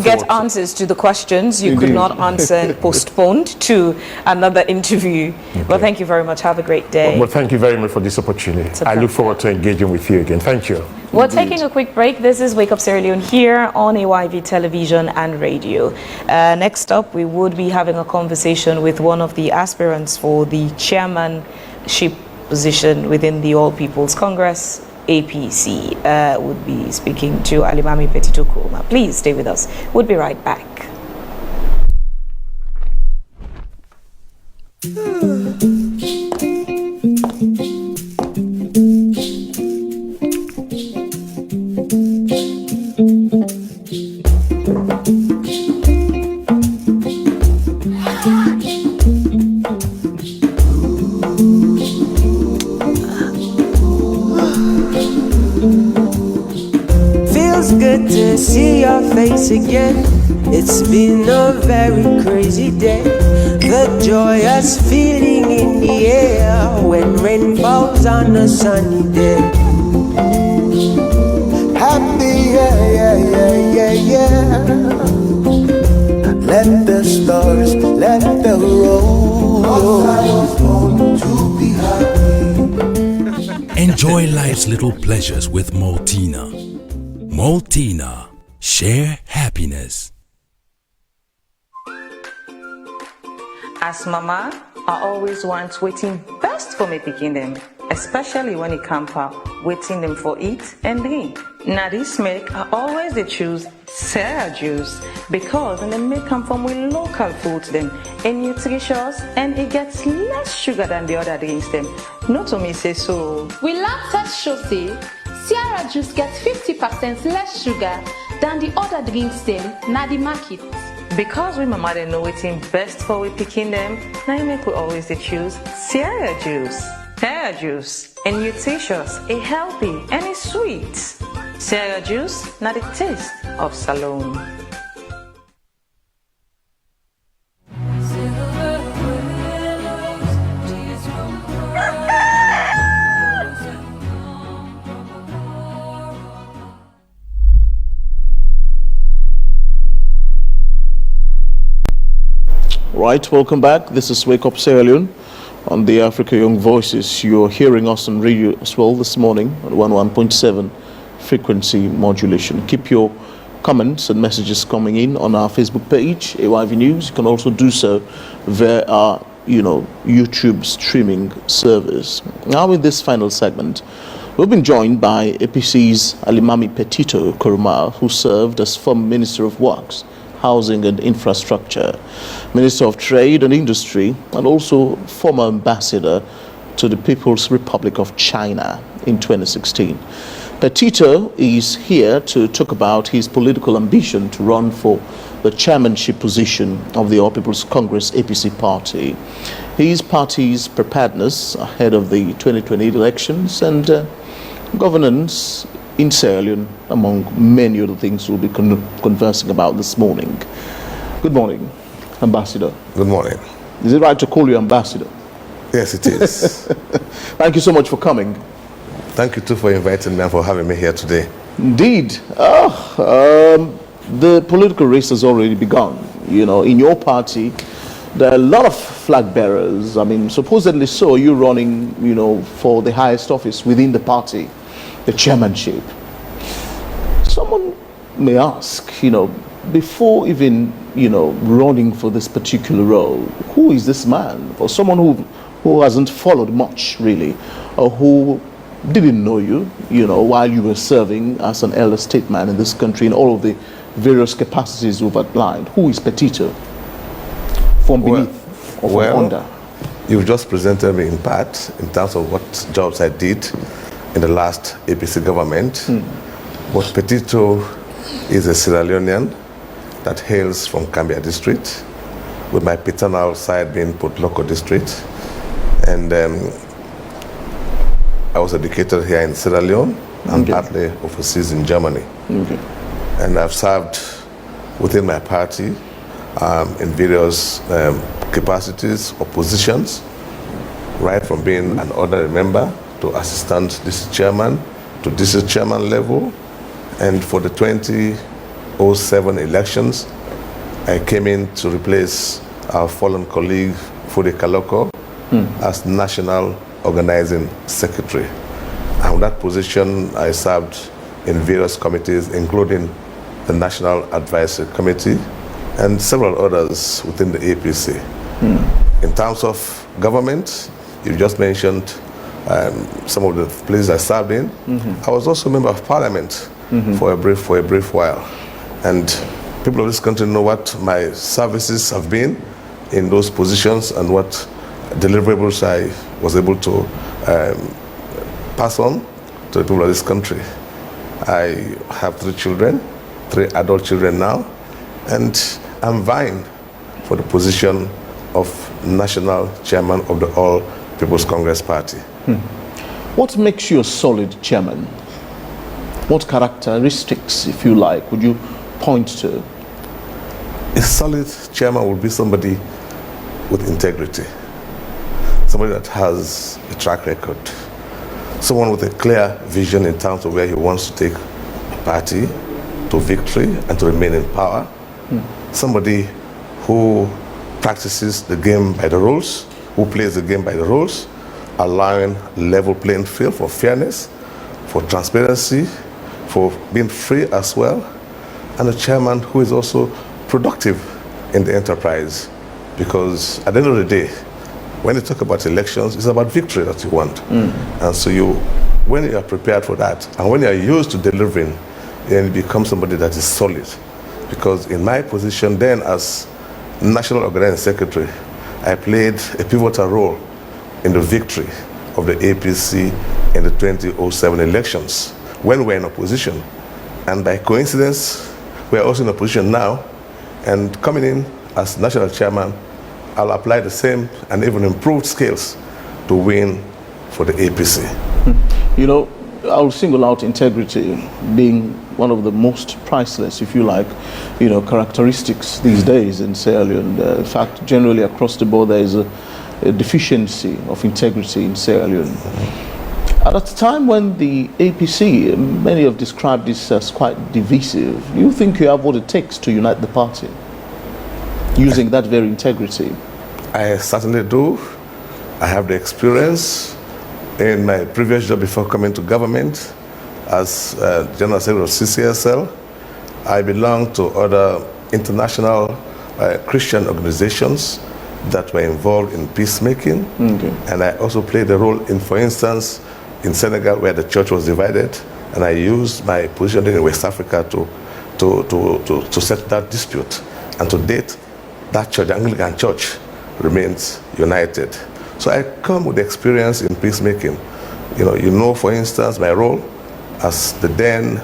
get answers to the questions you could not answer and postponed to another interview. Okay. Well, thank you very much. Have a great day. Well, thank you very much for this opportunity. I look forward to engaging with you again. Thank you. We're taking a quick break. This is Wake Up Sierra Leone here on AYV Television and Radio. Next up, we would be having a conversation with one of the aspirants for the chairmanship position within the All People's Congress, APC. Would be speaking to Alimami Petito Koroma. Please stay with us. We'll be right back. Good to see your face again. It's been a very crazy day. The joyous feeling in the air when rain falls on a sunny day. Happy, yeah. Let the stars, let the roll. I was born to be happy. Enjoy life's little pleasures with Maltina. Maltina, share happiness. As mama, I always want waiting best for me picking them, especially when it comes out waiting them for eat and drink. Now this milk, I always choose Sarah juice because the milk come from with local foods them and nutritious, and it gets less sugar than the other drinks them. Not to me say so. We lab test show say Sierra juice gets 50% less sugar than the other drinks them na the market. Because we mama they know waiting best for we picking them, now you make we always choose Sierra juice. Terra juice, a nutritious, a healthy, and a sweet. Terra juice, not the taste of Salome. Right, welcome back. This is Wake Up Sierra Leone on the Africa Young Voices. You're hearing us on radio as well this morning on 11.7 frequency modulation. Keep your comments and messages coming in on our Facebook page, AYV News. You can also do so via our, YouTube streaming service. Now in this final segment, we've been joined by APC's Alimami Petito Koroma, who served as former Minister of Works, Housing and Infrastructure, Minister of Trade and Industry, and also former ambassador to the People's Republic of China in 2016. Petito is here to talk about his political ambition to run for the chairmanship position of the All People's Congress APC party, his party's preparedness ahead of the 2020 elections, and governance in Sierra Leone, among many other things we'll be conversing about this morning. Good morning, Ambassador. Good morning. Is it right to call you Ambassador? Yes, it is. Thank you so much for coming. Thank you too for inviting me and for having me here today. Indeed. The political race has already begun. In your party, there are a lot of flag bearers. I mean, supposedly so, you're running, for the highest office within the party, the chairmanship. Someone may ask, before even, running for this particular role, who is this man? Or someone who hasn't followed much, really, or who didn't know you, while you were serving as an elder statesman in this country in all of the various capacities we've outlined. Who is Petito? From beneath or from under? You've just presented me in part in terms of what jobs I did in the last APC government. But Petito is a Sierra Leonean that hails from Cambia district, with my paternal side being Port-Loko district. And I was educated here in Sierra Leone and partly overseas in Germany. And I've served within my party in various capacities or positions, right from being an ordinary member to assistant district chairman to district chairman level. And for the 2007 elections, I came in to replace our fallen colleague, Fude Kaloko, as National Organizing Secretary. And with that position, I served in various committees, including the National Advisory Committee and several others within the APC. In terms of government, you just mentioned some of the places I served in. I was also a member of parliament for a brief while. And people of this country know what my services have been in those positions and what deliverables I was able to pass on to the people of this country. I have 3 children, 3 adult children now, and I'm vying for the position of National Chairman of the All People's Congress Party. What makes you a solid chairman? What characteristics, if you like, would you point to? A solid chairman will be somebody with integrity, somebody that has a track record, someone with a clear vision in terms of where he wants to take a party to victory and to remain in power, somebody who practices the game by the rules, who plays the game by the rules, allowing level playing field for fairness, for transparency, for being free as well, and a chairman who is also productive in the enterprise. Because at the end of the day, when you talk about elections, it's about victory that you want. And so when you are prepared for that, and when you are used to delivering, then you become somebody that is solid. Because in my position then as National Organizing Secretary, I played a pivotal role in the victory of the APC in the 2007 elections when we were in opposition. And by coincidence, we are also in opposition now. And coming in as national chairman, I'll apply the same and even improved skills to win for the APC. You know, I'll single out integrity being one of the most priceless, if you like, you know, characteristics these days in Sierra Leone. In fact, generally across the board, there is a deficiency of integrity in Sierra Leone. At a time when the APC, many have described this as quite divisive, do you think you have what it takes to unite the party using that very integrity? I certainly do. I have the experience. In my previous job before coming to government as General Secretary of CCSL, I belong to other international Christian organizations that were involved in peacemaking. Okay. And I also played a role in, for instance, in Senegal where the church was divided, and I used my position in West Africa to set that dispute. And to date, that church, the Anglican Church, remains united. So I come with experience in peacemaking. You know, for instance, my role as the then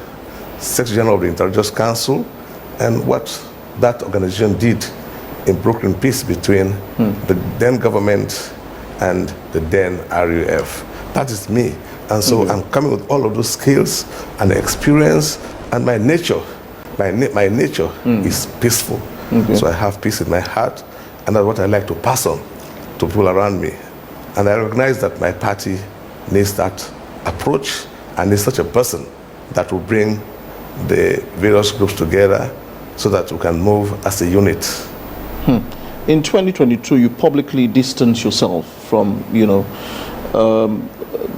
Secretary General of the Intelligence Council and what that organization did in brokering peace between the then government and the then RUF. That is me. And so I'm coming with all of those skills and experience, and my nature, my nature is peaceful. Okay. So I have peace in my heart, and that's what I like to pass on to people around me. And I recognize that my party needs that approach and needs such a person that will bring the various groups together so that we can move as a unit. In 2022, you publicly distanced yourself from, you know,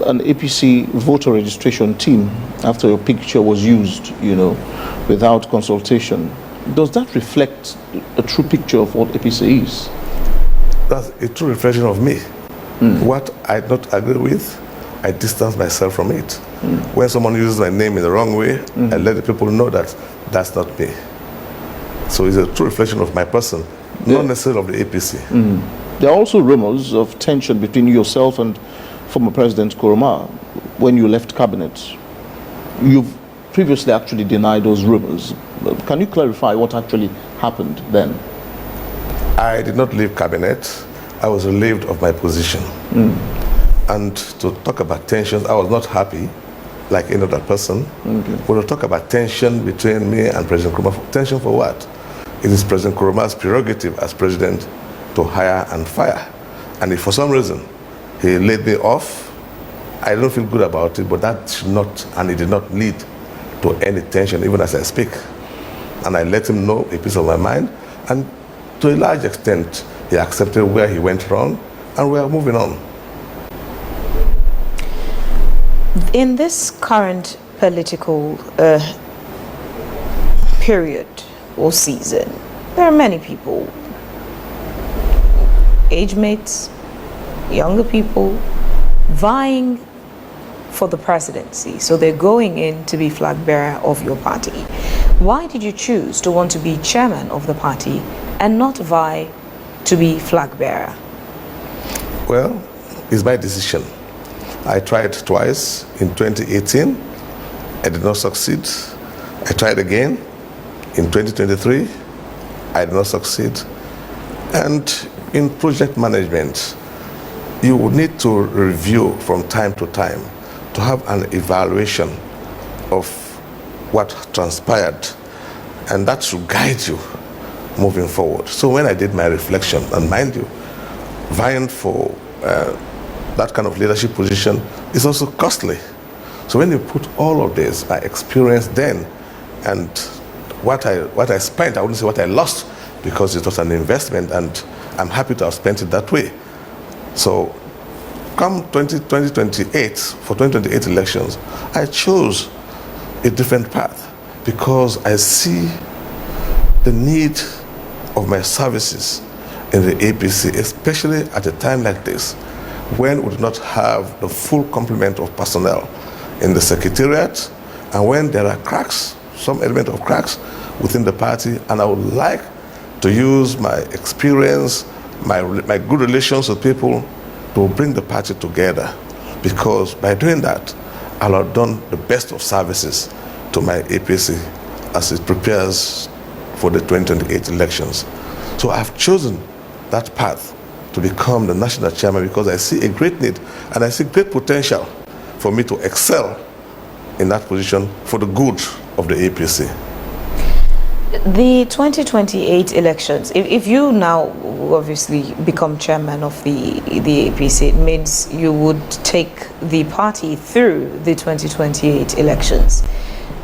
an APC voter registration team after your picture was used, you know, without consultation. Does that reflect a true picture of what APC is? That's a true reflection of me. What I don't agree with, I distance myself from it. When someone uses my name in the wrong way, I let the people know that that's not me. So it's a true reflection of my person, not necessarily of the APC. There are also rumors of tension between yourself and former President Koroma when you left cabinet. You've previously actually denied those rumors. Can you clarify what actually happened then? I did not leave cabinet. I was relieved of my position. And to talk about tensions, I was not happy, like any other person. When we talk about tension between me and President Koroma, tension for what? It is President Koroma's prerogative as president to hire and fire. And if for some reason he laid me off, I don't feel good about it, but that should not, and it did not lead to any tension, even as I speak. And I let him know a piece of my mind, and to a large extent, he accepted where he went wrong, and we are moving on. In this current political period or season, there are many people, age mates, younger people, vying for the presidency. So they're going in to be flag bearer of your party. Why did you choose to want to be chairman of the party and not vie to be flag bearer? Well, it's my decision. I tried twice in 2018. I did not succeed. I tried again in 2023. I did not succeed. And in project management, you would need to review from time to time to have an evaluation of what transpired, and that should guide you moving forward. So when I did my reflection, and mind you, vying for that kind of leadership position is also costly. So when you put all of this, my experience then, and what I spent, I wouldn't say what I lost, because it was an investment, and I'm happy to have spent it that way. So come 2028, for 2028 elections, I chose a different path because I see the need of my services in the APC, especially at a time like this, when we do not have the full complement of personnel in the secretariat, and when there are cracks, some element of cracks within the party, and I would like to use my experience, my good relations with people to bring the party together, because by doing that, I'll have done the best of services to my APC as it prepares for the 2028 elections. So I've chosen that path to become the national chairman because I see a great need and I see great potential for me to excel in that position for the good of the APC. The 2028 elections, if you now obviously become chairman of the APC, it means you would take the party through the 2028 elections.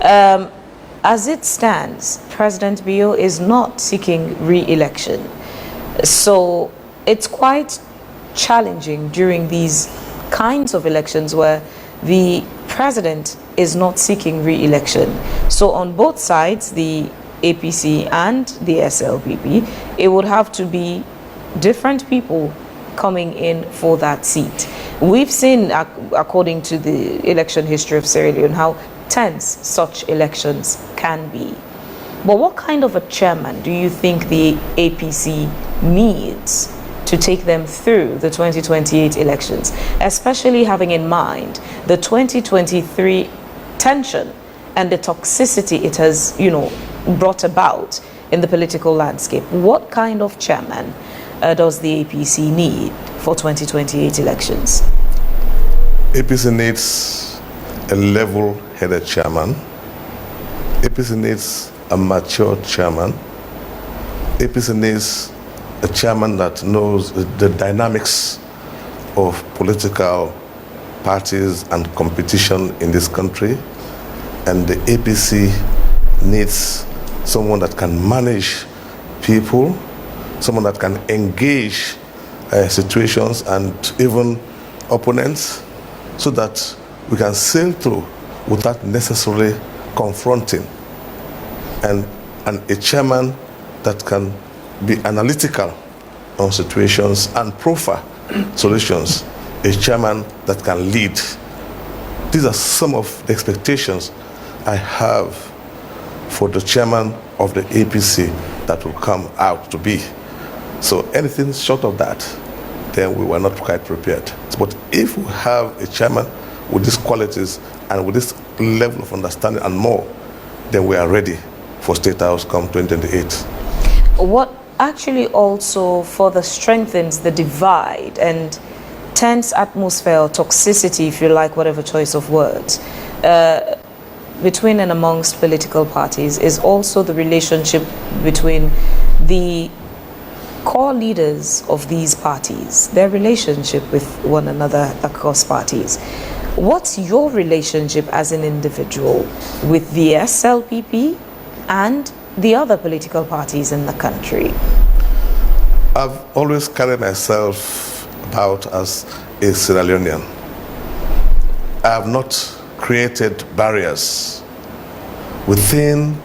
As it stands, President Bio is not seeking re-election. So it's quite challenging during these kinds of elections where the president is not seeking re-election. So on both sides, the APC and the SLPP, it would have to be different people coming in for that seat. We've seen, according to the election history of Sierra Leone, how tense such elections can be. But what kind of a chairman do you think the APC needs to take them through the 2028 elections, especially having in mind the 2023 tension and the toxicity it has, brought about in the political landscape? What kind of chairman does the APC need for 2028 elections? APC needs a level-headed chairman. APC needs a mature chairman. APC needs a chairman that knows the dynamics of political parties and competition in this country. And the APC needs someone that can manage people, someone that can engage situations and even opponents so that we can sail through without necessarily confronting. And a chairman that can be analytical on situations and proffer solutions. A chairman that can lead. These are some of the expectations I have for the chairman of the APC that will come out to be. So anything short of that, then we were not quite prepared. But if we have a chairman with these qualities and with this level of understanding and more, then we are ready for State House come 2028. What actually also further strengthens the divide and tense atmosphere or toxicity, if you like, whatever choice of words, between and amongst political parties is also the relationship between the core leaders of these parties, their relationship with one another across parties. What's your relationship as an individual with the SLPP and the other political parties in the country? I've always carried myself about as a Sierra Leonean. I have not created barriers within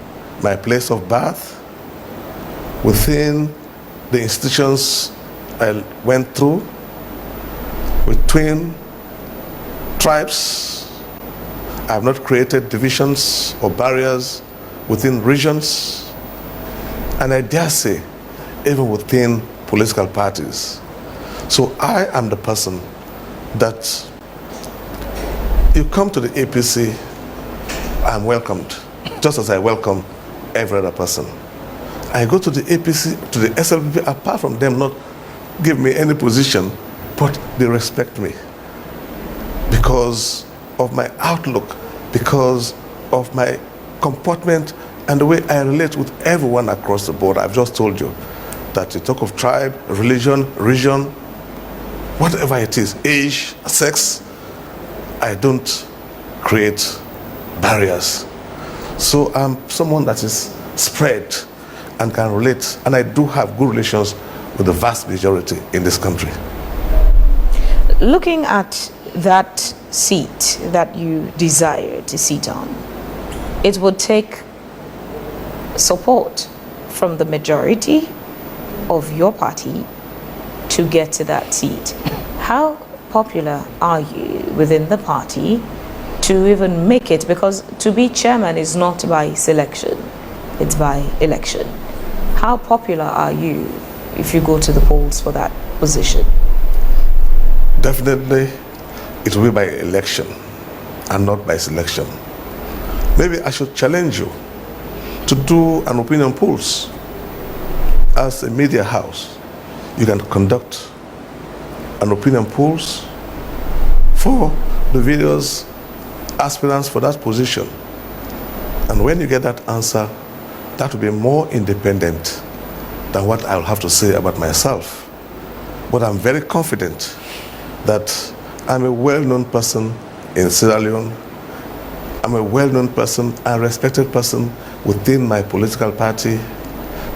my place of birth, within the institutions I went through, between tribes. I have not created divisions or barriers within regions, and I dare say, even within political parties. So I am the person that you come to the APC, I'm welcomed, just as I welcome every other person. I go to the APC, to the SLPP, apart from them not give me any position, but they respect me because of my outlook, because of my comportment and the way I relate with everyone across the board. I've just told you that you talk of tribe, religion, region, whatever it is, age, sex, I don't create barriers. So I'm someone that is spread and can relate, and I do have good relations with the vast majority in this country. Looking at that seat that you desire to sit on, it would take support from the majority of your party to get to that seat. How popular are you within the party to even make it? Because to be chairman is not by selection, it's by election. How popular are you if you go to the polls for that position? Definitely, it will be by election and not by selection. Maybe I should challenge you to do an opinion polls. As a media house, you can conduct and opinion polls for the various aspirants for that position. And when you get that answer, that will be more independent than what I'll have to say about myself. But I'm very confident that I'm a well-known person in Sierra Leone. I'm a well-known person and respected person within my political party.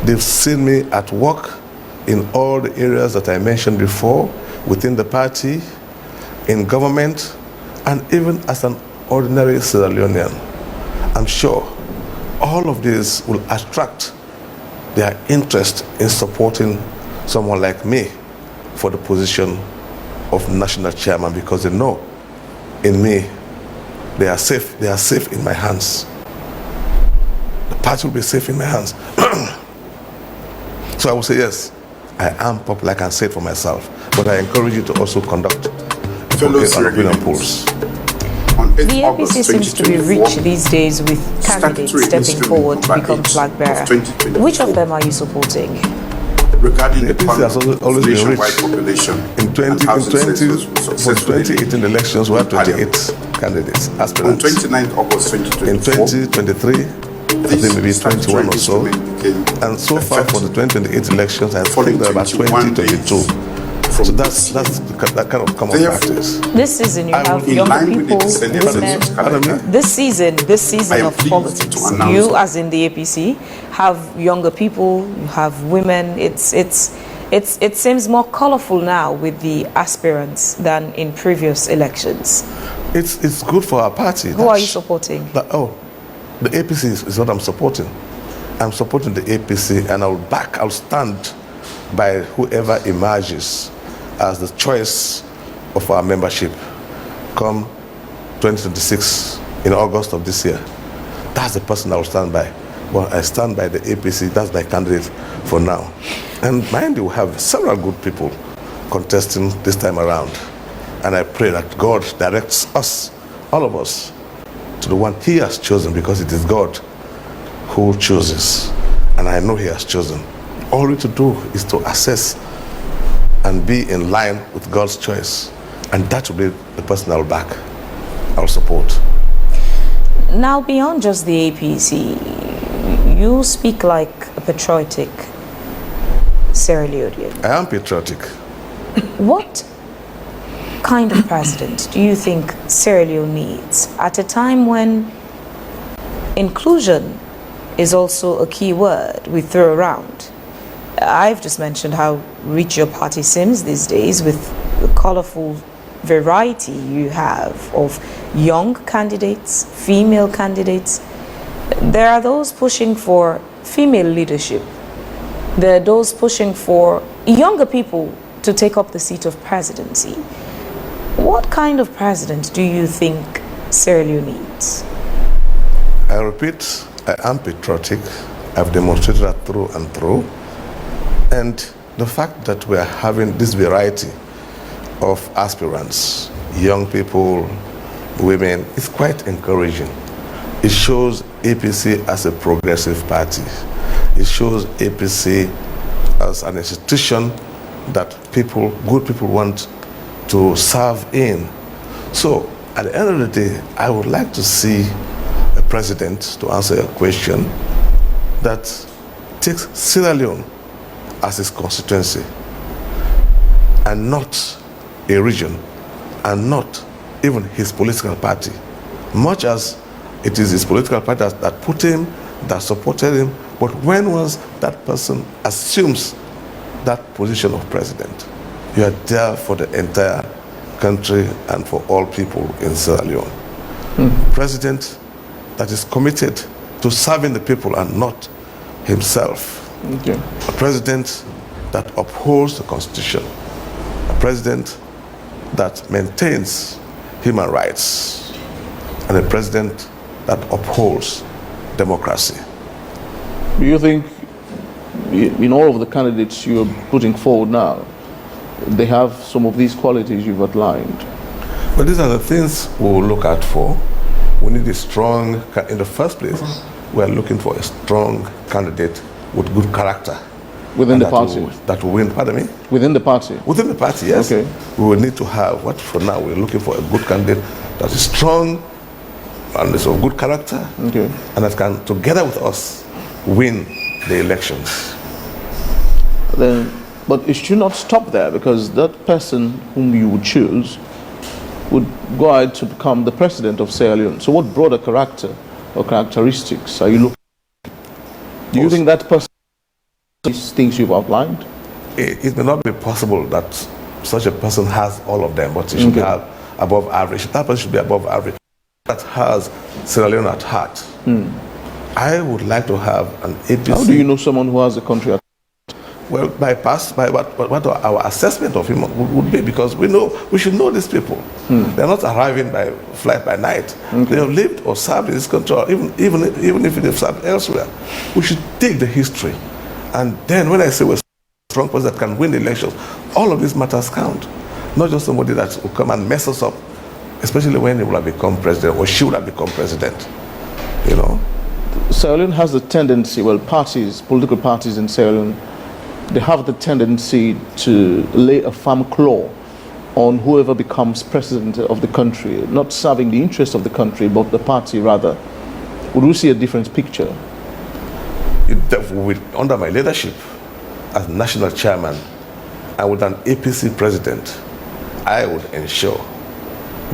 They've seen me at work in all the areas that I mentioned before, within the party, in government, and even as an ordinary Sierra Leonean. I'm sure all of this will attract their interest in supporting someone like me for the position of national chairman, because they know in me they are safe in my hands. The party will be safe in my hands. So I will say yes, I am popular, I can say it for myself, but I encourage you to also conduct opinion polls. The APC seems to be rich these days with candidates stepping forward to become flag bearer. Which of them are you supporting? Regarding the APC has always been rich. Population In 2018 elections, we had 28 candidates, aspirants. On 29th August 2024, in 2023, I think maybe 21 or so. And so far for the 2028 elections, I think there are about 22. So that's that kind of common practice. This season you have younger people, women. This season of politics, you as in the APC have younger people, you have women. It seems more colorful now with the aspirants than in previous elections. It's good for our party. Who are you supporting? The APC is what I'm supporting. I'm supporting the APC, and I'll stand by whoever emerges as the choice of our membership come 2026 in August of this year. That's the person I will stand by. Well, I stand by the APC. That's my candidate for now. And mind you, we have several good people contesting this time around. And I pray that God directs us, all of us, to the one He has chosen, because it is God who chooses. And I know He has chosen. All we to do is to assess and be in line with God's choice. And that will be the person I'll back, I'll support. Now, beyond just the APC, you speak like a patriotic Sierra Leonean. I am patriotic. What kind of president do you think Sierra Leone needs at a time when inclusion is also a key word we throw around? I've just mentioned how rich your party seems these days with the colorful variety you have of young candidates, female candidates. There are those pushing for female leadership. There are those pushing for younger people to take up the seat of presidency. What kind of president do you think Sierra Leone needs? I repeat, I am patriotic. I've demonstrated that through and through. And the fact that we are having this variety of aspirants, young people, women, is quite encouraging. It shows APC as a progressive party. It shows APC as an institution that good people want to serve in. So at the end of the day, I would like to see a president, to answer your question, that takes Sierra Leone as his constituency and not a region and not even his political party, much as it is his political party that put him, that supported him. But when once that person assumes that position of president, you are there for the entire country and for all people in Sierra Leone. President that is committed to serving the people and not himself. Okay. A president that upholds the Constitution. A president that maintains human rights. And a president that upholds democracy. Do you think in all of the candidates you are putting forward now, they have some of these qualities you've outlined? But these are the things we will look out for. We need a strong, in the first place, we are looking for a strong candidate with good character. Within and the party? That will win, pardon me? Within the party? Within the party, yes. Okay. We will need to have, what for now, we're looking for a good candidate that is strong and is of good character, Okay. and that can, together with us, win the elections. Then, but it should not stop there, because that person whom you would choose would go ahead to become the president of Sierra Leone. So what broader character or characteristics are you looking for? Do you think that person these things you've outlined? It may not be possible that such a person has all of them, but it should have above average. That person should be above average. That has Sierra Leone at heart. I would like to have an APC. How do you know someone who has a country at Well, by what our assessment of him would be, because we should know these people. They're not arriving by flight by night. They have lived or served in this country, or even if they've served elsewhere. We should take the history. And then when I say we're a strong person that can win the elections, all of these matters count. Not just somebody that will come and mess us up, especially when he will have become president or she would have become president. You know? Sierra Leone has the tendency, well, political parties in Sierra Leone, they have the tendency to lay a firm claw on whoever becomes president of the country, not serving the interests of the country, but the party rather. Would we see a different picture? Under my leadership as national chairman and with an APC president, I would ensure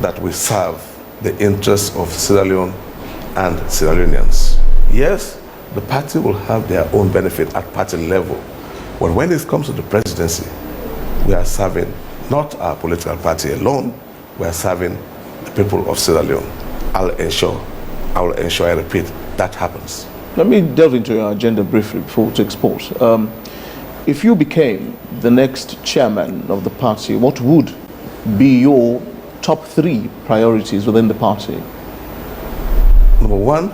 that we serve the interests of Sierra Leone and Sierra Leoneans. Yes, the party will have their own benefit at party level. But when it comes to the presidency, we are serving not our political party alone, we are serving the people of Sierra Leone. I will ensure, I repeat, that happens. Let me delve into your agenda briefly before to export. If you became the next chairman of the party, what would be your top 3 priorities within the party? Number 1,